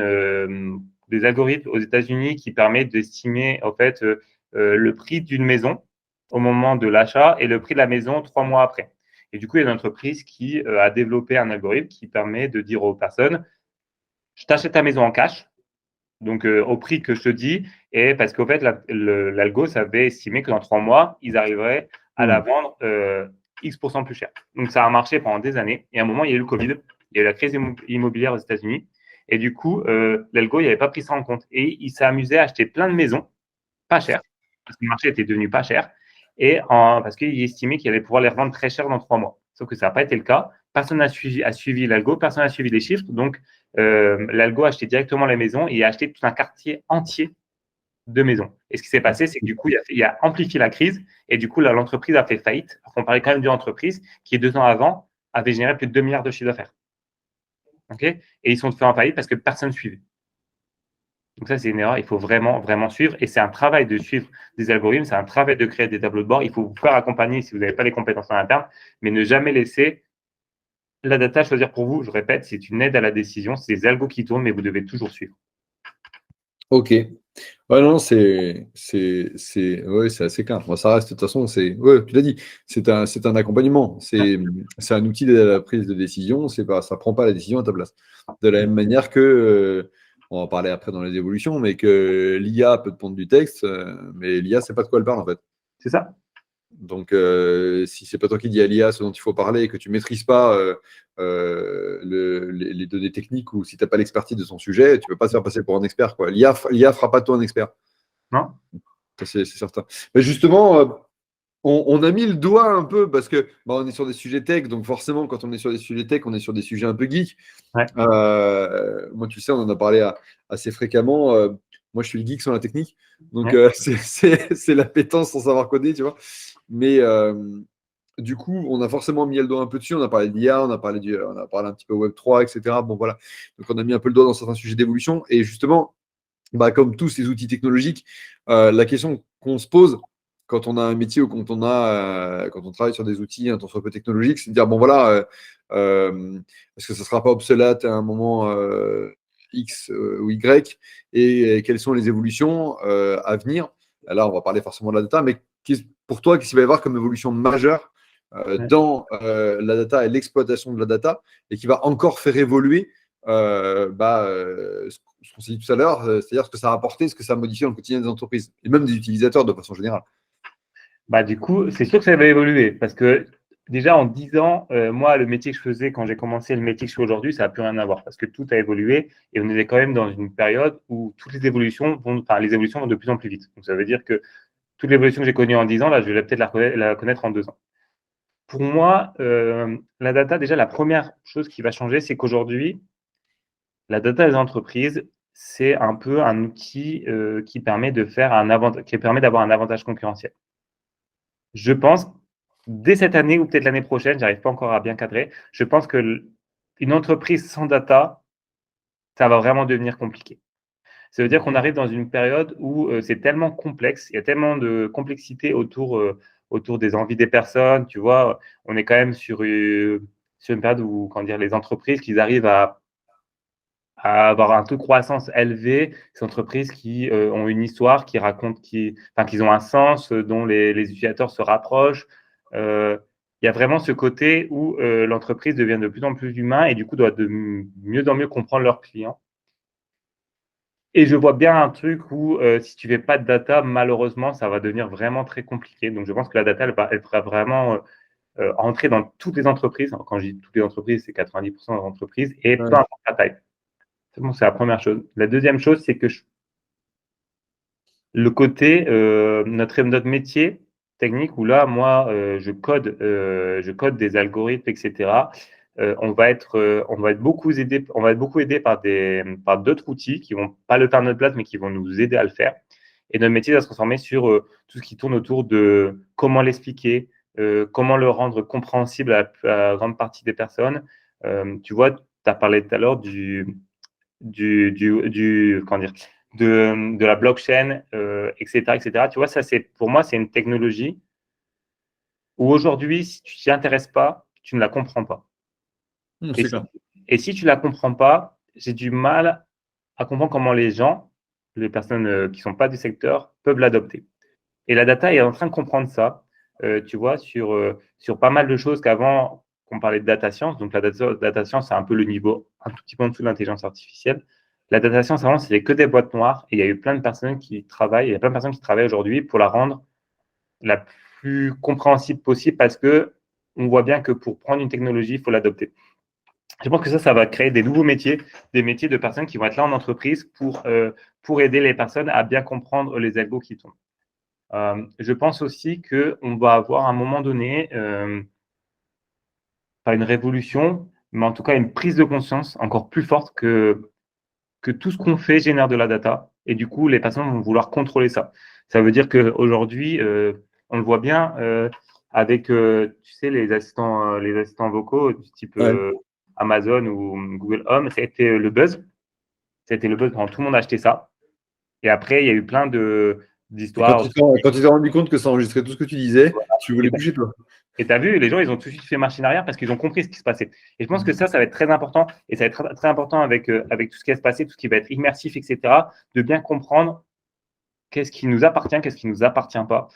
Speaker 2: des algorithmes aux États-Unis qui permettent d'estimer en fait le prix d'une maison au moment de l'achat et le prix de la maison 3 mois après. Et du coup, il y a une entreprise qui a développé un algorithme qui permet de dire aux personnes, je t'achète ta maison en cash, donc au prix que je te dis, et parce qu'en fait, l'algo savait estimer que dans 3 mois, ils arriveraient à la vendre X% plus cher. Donc ça a marché pendant des années. Et à un moment, il y a eu le Covid, il y a eu la crise immobilière aux États-Unis. Et du coup, l'algo, il n'avait pas pris ça en compte. Et il s'est amusé à acheter plein de maisons, pas chères, parce que le marché était devenu pas cher, parce qu'il estimait qu'il allait pouvoir les revendre très cher dans 3 mois. Sauf que ça n'a pas été le cas. Personne n'a suivi l'algo, personne n'a suivi les chiffres. Donc, l'algo a acheté directement les maisons et a acheté tout un quartier entier de maisons. Et ce qui s'est passé, c'est que du coup, il a amplifié la crise et du coup, l'entreprise a fait faillite. On parlait quand même d'une entreprise qui, 2 ans avant, avaient généré plus de 2 milliards de chiffre d'affaires. Okay, et ils sont fait en faillite parce que personne ne suivait. Donc ça, c'est une erreur. Il faut vraiment, vraiment suivre. Et c'est un travail de suivre des algorithmes. C'est un travail de créer des tableaux de bord. Il faut vous faire accompagner si vous n'avez pas les compétences en interne, mais ne jamais laisser la data choisir pour vous. Je répète, c'est une aide à la décision. C'est des algos qui tournent, mais vous devez toujours suivre.
Speaker 1: Ok. Ouais, non, ouais, c'est assez clair. Bon, ça reste, de toute façon, ouais, tu l'as dit, c'est un accompagnement. C'est un outil de la prise de décision. Ça prend pas la décision à ta place. De la même manière que, on va en parler après dans les évolutions, mais que l'IA peut te pondre du texte, mais l'IA, c'est pas de quoi elle parle, en fait.
Speaker 2: C'est ça.
Speaker 1: Donc, si c'est pas toi qui dis à l'IA ce dont il faut parler et que tu maîtrises pas les données techniques ou si tu n'as pas l'expertise de son sujet, tu peux pas te faire passer pour un expert, quoi. L'IA fera pas de toi un expert.
Speaker 2: Non.
Speaker 1: Ça, c'est certain. Mais justement, on a mis le doigt un peu parce que on est sur des sujets tech, donc forcément, quand on est sur des sujets tech, on est sur des sujets un peu geeks.
Speaker 2: Ouais.
Speaker 1: Moi, tu sais, on en a parlé assez fréquemment. Moi, je suis le geek sur la technique, donc
Speaker 2: Ouais.
Speaker 1: c'est l'appétence sans savoir coder, tu vois. Mais du coup, on a forcément mis le doigt un peu dessus. On a parlé d'IA, on a parlé un petit peu Web3, etc. Bon, voilà. Donc, on a mis un peu le doigt dans certains sujets d'évolution. Et justement, comme tous les outils technologiques, la question qu'on se pose quand on a un métier ou quand on travaille sur des outils un tant soit peu technologiques, c'est de dire, bon voilà, est-ce que ça ne sera pas obsolète à un moment X ou Y et quelles sont les évolutions à venir. Là, on va parler forcément de la data, mais pour toi, qu'est-ce qu'il va y avoir comme évolution majeure dans la data et l'exploitation de la data et qui va encore faire évoluer ce qu'on s'est dit tout à l'heure, c'est-à-dire ce que ça a apporté, ce que ça a modifié dans le quotidien des entreprises et même des utilisateurs de façon générale.
Speaker 2: Du coup, c'est sûr que ça va évoluer parce que déjà en 10 ans, moi, le métier que je faisais quand j'ai commencé, le métier que je fais aujourd'hui, ça n'a plus rien à voir parce que tout a évolué et on est quand même dans une période où toutes les évolutions les évolutions vont de plus en plus vite. Donc ça veut dire que toute l'évolution que j'ai connue en 10 ans, là, je vais peut-être la connaître en 2 ans. Pour moi, la data, déjà, la première chose qui va changer, c'est qu'aujourd'hui, la data des entreprises, c'est un peu un outil qui permet d'avoir un avantage concurrentiel. Je pense, dès cette année ou peut-être l'année prochaine, j'arrive pas encore à bien cadrer, je pense que une entreprise sans data, ça va vraiment devenir compliqué. Ça veut dire qu'on arrive dans une période où c'est tellement complexe, il y a tellement de complexité autour des envies des personnes, tu vois. On est quand même sur une période où, les entreprises, qu'ils arrivent à avoir un taux de croissance élevé, ces entreprises qui ont une histoire, qui racontent, qu'ils ont un sens, dont les utilisateurs se rapprochent. Il y a vraiment ce côté où l'entreprise devient de plus en plus humain et du coup doit de mieux en mieux comprendre leurs clients. Et je vois bien un truc où si tu fais pas de data, malheureusement, ça va devenir vraiment très compliqué. Donc, je pense que la data, elle fera vraiment entrer dans toutes les entreprises. Alors, quand je dis toutes les entreprises, c'est 90% des entreprises et peu
Speaker 1: Ouais.
Speaker 2: importe la taille. C'est bon, c'est la première chose. La deuxième chose, c'est que le côté, notre métier technique, où là, moi, je code des algorithmes, etc. On va être beaucoup aidé par d'autres outils qui vont pas le faire à notre place, mais qui vont nous aider à le faire. Et notre métier va se transformer sur tout ce qui tourne autour de comment l'expliquer, comment le rendre compréhensible à la grande partie des personnes. Tu vois, tu as parlé tout à l'heure comment dire, de la blockchain, etc., etc. Tu vois, ça, pour moi, c'est une technologie où aujourd'hui, si tu t'y intéresses pas, tu ne la comprends pas. Et
Speaker 1: C'est
Speaker 2: si,
Speaker 1: clair.
Speaker 2: et si tu la comprends pas, j'ai du mal à comprendre comment les gens, les personnes qui sont pas du secteur, peuvent l'adopter. Et la data est en train de comprendre ça, tu vois, sur pas mal de choses qu'avant, on parlait de data science. Donc, la data science, c'est un peu le niveau un tout petit peu en dessous de l'intelligence artificielle. La data science, avant, c'était que des boîtes noires. Et il y a eu plein de personnes qui travaillent, il y a plein de personnes qui travaillent aujourd'hui pour la rendre la plus compréhensible possible parce que on voit bien que pour prendre une technologie, il faut l'adopter. Je pense que ça va créer des nouveaux métiers, des métiers de personnes qui vont être là en entreprise pour aider les personnes à bien comprendre les algos qui tournent. Je pense aussi qu'on va avoir à un moment donné, pas une révolution, mais en tout cas une prise de conscience encore plus forte que tout ce qu'on fait génère de la data. Et du coup, les personnes vont vouloir contrôler ça. Ça veut dire qu'aujourd'hui, on le voit bien, avec, tu sais, les assistants vocaux du type
Speaker 1: Ouais.
Speaker 2: Amazon ou Google Home. Ça a été le buzz. Ça a été le buzz quand tout le monde a acheté ça. Et après, il y a eu plein
Speaker 1: Et quand
Speaker 2: d'histoires.
Speaker 1: quand tu t'es rendu compte que ça enregistrait tout ce que tu disais, tu voulais plus chez toi.
Speaker 2: Et tu as vu, les gens, ils ont tout de suite fait machine arrière parce qu'ils ont compris ce qui se passait. Et je pense que ça va être très important. Et ça va être très, très important avec tout ce qui va se passer, tout ce qui va être immersif, etc., de bien comprendre qu'est-ce qui nous appartient, qu'est-ce qui ne nous appartient pas.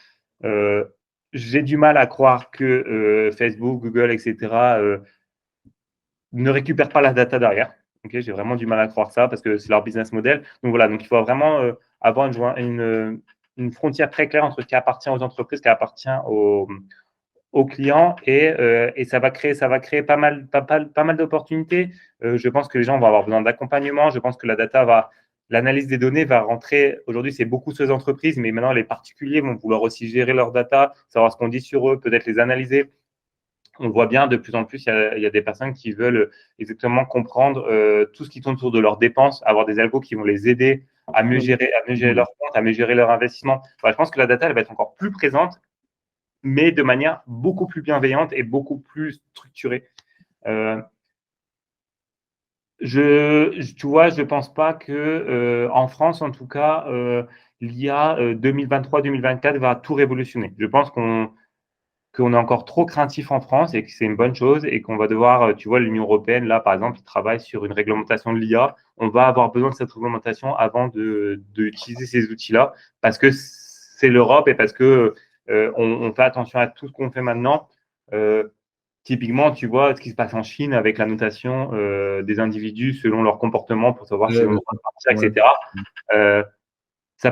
Speaker 2: Euh, j'ai du mal à croire que Facebook, Google, etc., ne récupèrent pas la data derrière. Okay, j'ai vraiment du mal à croire ça parce que c'est leur business model. Donc voilà, donc il faut vraiment avoir une frontière très claire entre ce qui appartient aux entreprises, ce qui appartient aux clients et ça va créer pas mal d'opportunités. Je pense que les gens vont avoir besoin d'accompagnement. Je pense que l'analyse des données va rentrer. Aujourd'hui, c'est beaucoup sur les entreprises, mais maintenant, les particuliers vont vouloir aussi gérer leurs data, savoir ce qu'on dit sur eux, peut-être les analyser. On le voit bien de plus en plus, il y a des personnes qui veulent exactement comprendre tout ce qui tourne autour de leurs dépenses, avoir des algos qui vont les aider à mieux gérer leurs comptes, à mieux gérer leur investissement. Enfin, je pense que la data, elle va être encore plus présente, mais de manière beaucoup plus bienveillante et beaucoup plus structurée. Tu vois, je pense pas que en France, en tout cas, l'IA 2023-2024 va tout révolutionner. Je pense qu'on est encore trop craintif en France et que c'est une bonne chose et qu'on va devoir, tu vois, l'Union européenne, là, par exemple, ils travaillent sur une réglementation de l'IA. On va avoir besoin de cette réglementation avant d'utiliser ces outils-là parce que c'est l'Europe et parce que on fait attention à tout ce qu'on fait maintenant. Euh, Typiquement, tu vois ce qui se passe en Chine avec la notation des individus selon leur comportement pour savoir s'ils ont le droit de partir,
Speaker 1: Ouais.
Speaker 2: etc. Euh, ça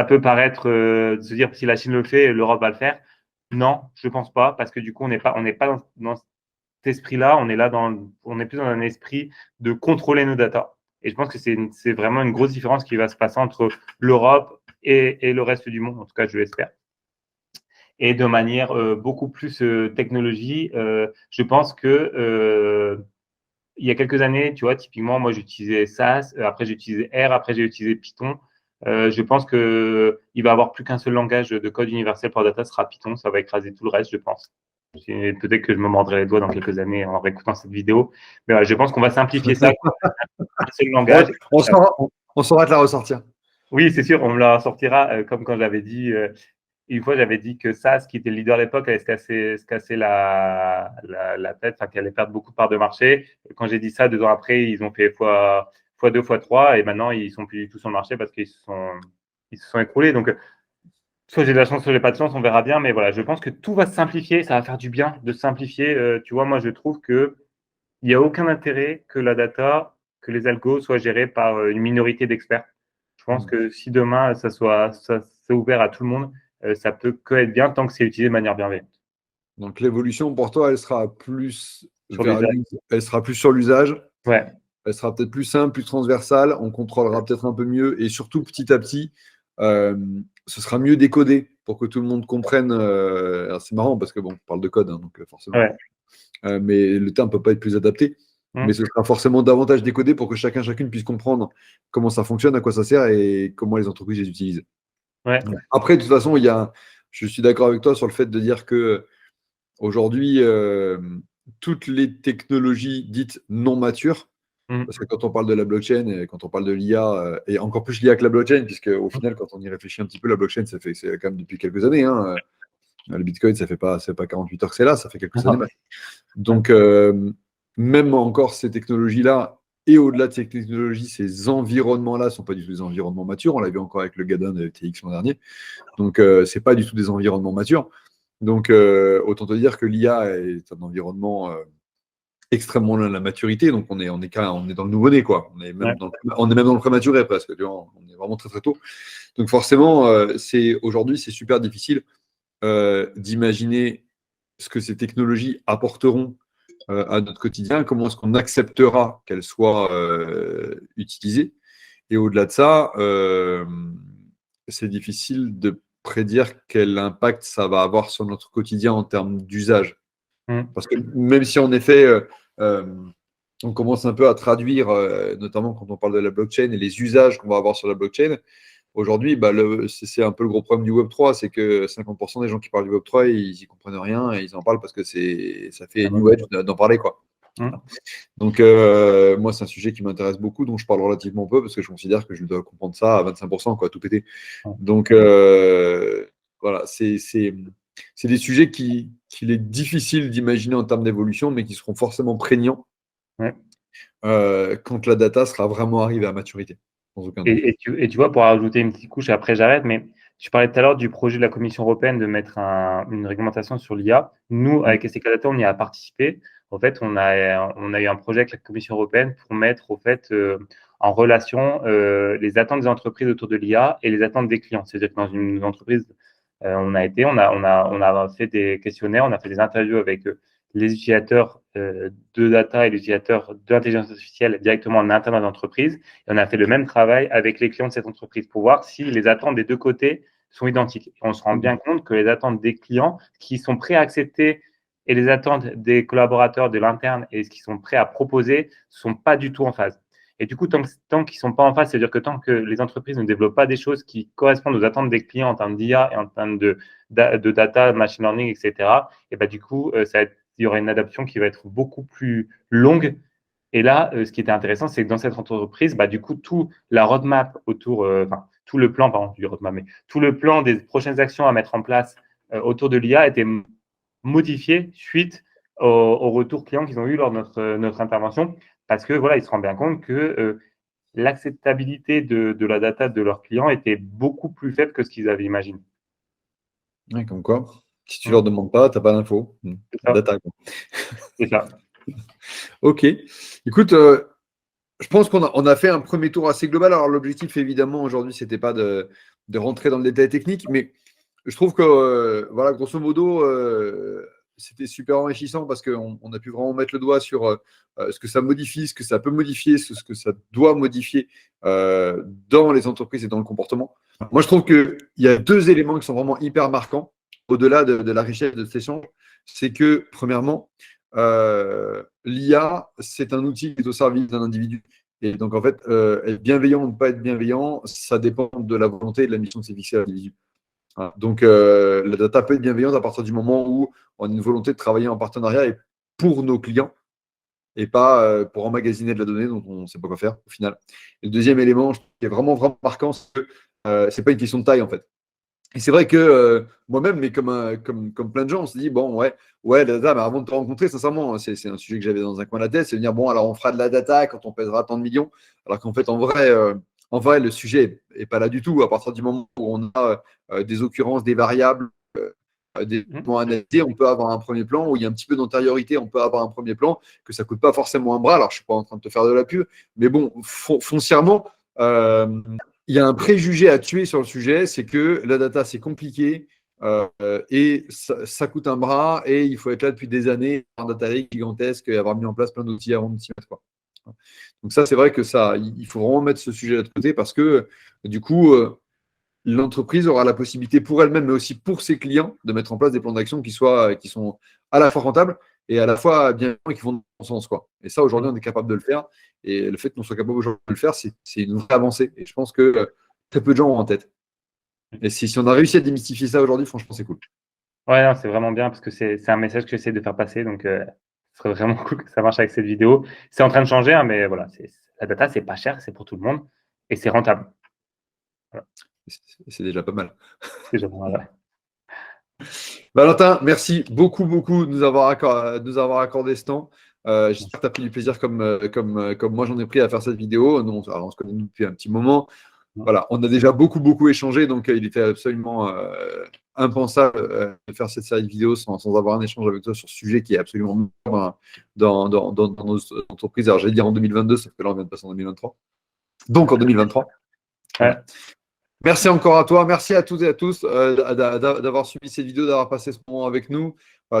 Speaker 2: peut paraître de se dire si la Chine le fait, l'Europe va le faire. Non, je pense pas, parce que du coup, on n'est pas dans cet esprit-là, on est plus dans un esprit de contrôler nos datas. Et je pense que c'est vraiment une grosse différence qui va se passer entre l'Europe et le reste du monde, en tout cas, je l'espère. Et de manière beaucoup plus technologie, je pense que il y a quelques années, tu vois, typiquement, moi, j'utilisais SAS, après, j'ai utilisé R, après, j'ai utilisé Python. Je pense qu'il va y avoir plus qu'un seul langage de code universel pour data, ce sera Python. Ça va écraser tout le reste, je pense. Peut-être que je me mordrai les doigts dans quelques années en réécoutant cette vidéo. Mais voilà, je pense qu'on va simplifier ça. Un seul
Speaker 1: Ouais,
Speaker 2: langage.
Speaker 1: on saura te la ressortir.
Speaker 2: Oui, c'est sûr, on me la sortira, comme quand j'avais dit, une fois, j'avais dit que SAS, qui était le leader à l'époque, allait se casser la tête, enfin, qu'elle allait perdre beaucoup de parts de marché. Et quand j'ai dit ça, 2 ans après, ils ont fait fois 2, fois 3, et maintenant, ils sont plus du tout sur le marché parce qu'ils se sont écroulés. Donc, soit j'ai de la chance, soit j'ai pas de chance, on verra bien. Mais voilà, je pense que tout va se simplifier, ça va faire du bien de simplifier. Tu vois, moi, je trouve que il n'y a aucun intérêt que la data, que les algos soient gérés par une minorité d'experts. Je pense que si demain, c'est ouvert à tout le monde, ça peut que être bien tant que c'est utilisé de manière bienveillante.
Speaker 1: Donc l'évolution pour toi, elle sera plus
Speaker 2: Sur l'usage.
Speaker 1: elle sera plus sur l'usage,
Speaker 2: Ouais,
Speaker 1: elle sera peut-être plus simple, plus transversale, on contrôlera peut-être un peu mieux et surtout petit à petit, euh, ce sera mieux décodé pour que tout le monde comprenne. Alors, c'est marrant parce que bon, on parle de code, hein, donc forcément,
Speaker 2: ouais.
Speaker 1: mais le terme peut pas être plus adapté. Mais
Speaker 2: Mmh.
Speaker 1: ce sera forcément davantage décodé pour que chacune puisse comprendre comment ça fonctionne, à quoi ça sert et comment les entreprises les utilisent.
Speaker 2: Ouais.
Speaker 1: Après, de toute façon, je suis d'accord avec toi sur le fait de dire que aujourd'hui, toutes les technologies dites non matures,
Speaker 2: Mmh.
Speaker 1: parce que quand on parle de la blockchain et quand on parle de l'IA, et encore plus l'IA que la blockchain, puisque au final, quand on y réfléchit un petit peu, la blockchain, c'est quand même depuis quelques années, hein. Le Bitcoin, ça fait pas 48 heures que c'est là, ça fait quelques années maintenant. Donc, même encore ces technologies-là, et au-delà de ces technologies, ces environnements-là ne sont pas du tout des environnements matures. On l'a vu encore avec le Gadin de TX l'an dernier. Donc, ce n'est pas du tout des environnements matures. Donc, autant te dire que l'IA est un environnement extrêmement loin de la maturité. Donc, on est dans le nouveau-né, quoi.
Speaker 2: Ouais.
Speaker 1: On est même dans le prématuré presque. Tu vois, on est vraiment très, très tôt. Donc, forcément, aujourd'hui, c'est super difficile d'imaginer ce que ces technologies apporteront à notre quotidien, comment est-ce qu'on acceptera qu'elles soient utilisées. Et au-delà de ça, c'est difficile de prédire quel impact ça va avoir sur notre quotidien en termes d'usage.
Speaker 2: Mmh.
Speaker 1: Parce que même si en effet, euh, on commence un peu à traduire, notamment quand on parle de la blockchain et les usages qu'on va avoir sur la blockchain, aujourd'hui, c'est un peu le gros problème du Web3, c'est que 50% des gens qui parlent du Web3, ils n'y comprennent rien et ils en parlent parce que ça fait New Age d'en parler, quoi. Donc, moi, c'est un sujet qui m'intéresse beaucoup, dont je parle relativement peu parce que je considère que je dois comprendre ça à 25%, quoi, tout péter. Donc, voilà, c'est des sujets qu'il est difficile d'imaginer en termes d'évolution, mais qui seront forcément prégnants quand la data sera vraiment arrivée à maturité. Sans aucun doute.
Speaker 2: Et tu vois, pour rajouter une petite couche, et après j'arrête, mais tu parlais tout à l'heure du projet de la Commission européenne de mettre une réglementation sur l'IA. Nous, avec STK Data, on y a participé. En fait, on a eu un projet avec la Commission européenne pour mettre en relation les attentes des entreprises autour de l'IA et les attentes des clients. C'est-à-dire que dans une entreprise, on a fait des questionnaires, on a fait des interviews avec les utilisateurs de data et les utilisateurs de l'intelligence artificielle directement en interne à l'entreprise. Et on a fait le même travail avec les clients de cette entreprise pour voir si les attentes des deux côtés sont identiques. Et on se rend bien compte que les attentes des clients qui sont prêts à accepter et les attentes des collaborateurs de l'interne et ce qu'ils sont prêts à proposer ne sont pas du tout en phase. Et du coup, tant qu'ils ne sont pas en phase, c'est-à-dire que tant que les entreprises ne développent pas des choses qui correspondent aux attentes des clients en termes d'IA et en termes de data, machine learning, etc., et ben, du coup, il y aura une adaptation qui va être beaucoup plus longue. Et là, ce qui était intéressant, c'est que dans cette entreprise, du coup, tout la roadmap autour, tout le plan, pardon, du roadmap, mais tout le plan des prochaines actions à mettre en place autour de l'IA était modifié suite au retour client qu'ils ont eu lors de notre intervention, parce que voilà, ils se rendent bien compte que l'acceptabilité de la data de leurs clients était beaucoup plus faible que ce qu'ils avaient imaginé.
Speaker 1: Ouais, comme quoi, si tu leur demandes pas, tu n'as pas d'infos. Data, quoi.
Speaker 2: C'est ça.
Speaker 1: Ok. Écoute, je pense qu'on a fait un premier tour assez global. Alors, l'objectif, évidemment, aujourd'hui, ce n'était pas de rentrer dans le détail technique, mais je trouve que, voilà, grosso modo, c'était super enrichissant parce qu'on a pu vraiment mettre le doigt sur ce que ça modifie, ce que ça peut modifier, ce que ça doit modifier dans les entreprises et dans le comportement. Moi, je trouve qu'il y a deux éléments qui sont vraiment hyper marquants, au-delà de la richesse de cet échange. C'est que, premièrement, l'IA, c'est un outil qui est au service d'un individu. Et donc, en fait, être bienveillant ou ne pas être bienveillant, ça dépend de la volonté et de la mission que c'est fixé à l'individu. Voilà. Donc, la data peut être bienveillante à partir du moment où on a une volonté de travailler en partenariat et pour nos clients et pas pour emmagasiner de la donnée dont on ne sait pas quoi faire au final. Et le deuxième élément qui est vraiment, vraiment marquant, c'est que ce n'est pas une question de taille en fait. Et c'est vrai que moi-même, mais comme plein de gens, on se dit, bon, ouais, la data, mais avant de te rencontrer, sincèrement, c'est un sujet que j'avais dans un coin de la tête, c'est de dire, bon, alors on fera de la data quand on pèsera tant de millions, alors qu'en fait, en vrai, le sujet n'est pas là du tout. À partir du moment où on a des occurrences, des variables, des éléments analysés, on peut avoir un premier plan, où il y a un petit peu d'antériorité, on peut avoir un premier plan, que ça ne coûte pas forcément un bras. Alors, je ne suis pas en train de te faire de la pub, mais bon, foncièrement, il y a un préjugé à tuer sur le sujet, c'est que la data, c'est compliqué et ça coûte un bras et il faut être là depuis des années, un data lake gigantesque et avoir mis en place plein d'outils avant de s'y mettre, quoi. Donc ça, c'est vrai que ça, il faut vraiment mettre ce sujet de côté parce que du coup, l'entreprise aura la possibilité pour elle-même, mais aussi pour ses clients, de mettre en place des plans d'action qui sont à la fois rentables et à la fois bien et qui vont dans le bon sens, quoi. Et ça, aujourd'hui, on est capable de le faire. Et le fait qu'on soit capable aujourd'hui de le faire, c'est une vraie avancée. Et je pense que très peu de gens ont en tête. Et si on a réussi à démystifier ça aujourd'hui, franchement, c'est cool.
Speaker 2: Ouais, non, c'est vraiment bien parce que c'est un message que j'essaie de faire passer. Donc, ce serait vraiment cool que ça marche avec cette vidéo. C'est en train de changer, hein, mais voilà, la data, c'est pas cher, c'est pour tout le monde et c'est rentable. Voilà.
Speaker 1: C'est déjà pas mal.
Speaker 2: C'est déjà pas mal, ouais.
Speaker 1: Valentin, merci beaucoup, beaucoup de nous avoir accordé ce temps. J'espère que tu as pris du plaisir comme moi j'en ai pris à faire cette vidéo. Nous, on se connaît depuis un petit moment. Voilà, on a déjà beaucoup, beaucoup échangé, donc il était absolument impensable de faire cette série de vidéos sans avoir un échange avec toi sur ce sujet qui est absolument dans nos entreprises. Alors, j'allais dire en 2022, sauf que là, on vient de passer en 2023. Donc, en 2023.
Speaker 2: Ouais.
Speaker 1: Merci encore à toi. Merci à toutes et à tous d'avoir suivi cette vidéo, d'avoir passé ce moment avec nous.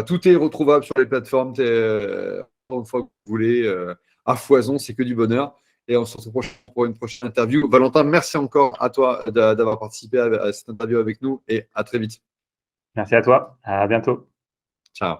Speaker 1: Tout est retrouvable sur les plateformes. Une fois que vous voulez, à foison, c'est que du bonheur. Et on se retrouve pour une prochaine interview. Valentin, merci encore à toi d'avoir participé à cette interview avec nous et à très vite.
Speaker 2: Merci à toi. À bientôt.
Speaker 1: Ciao.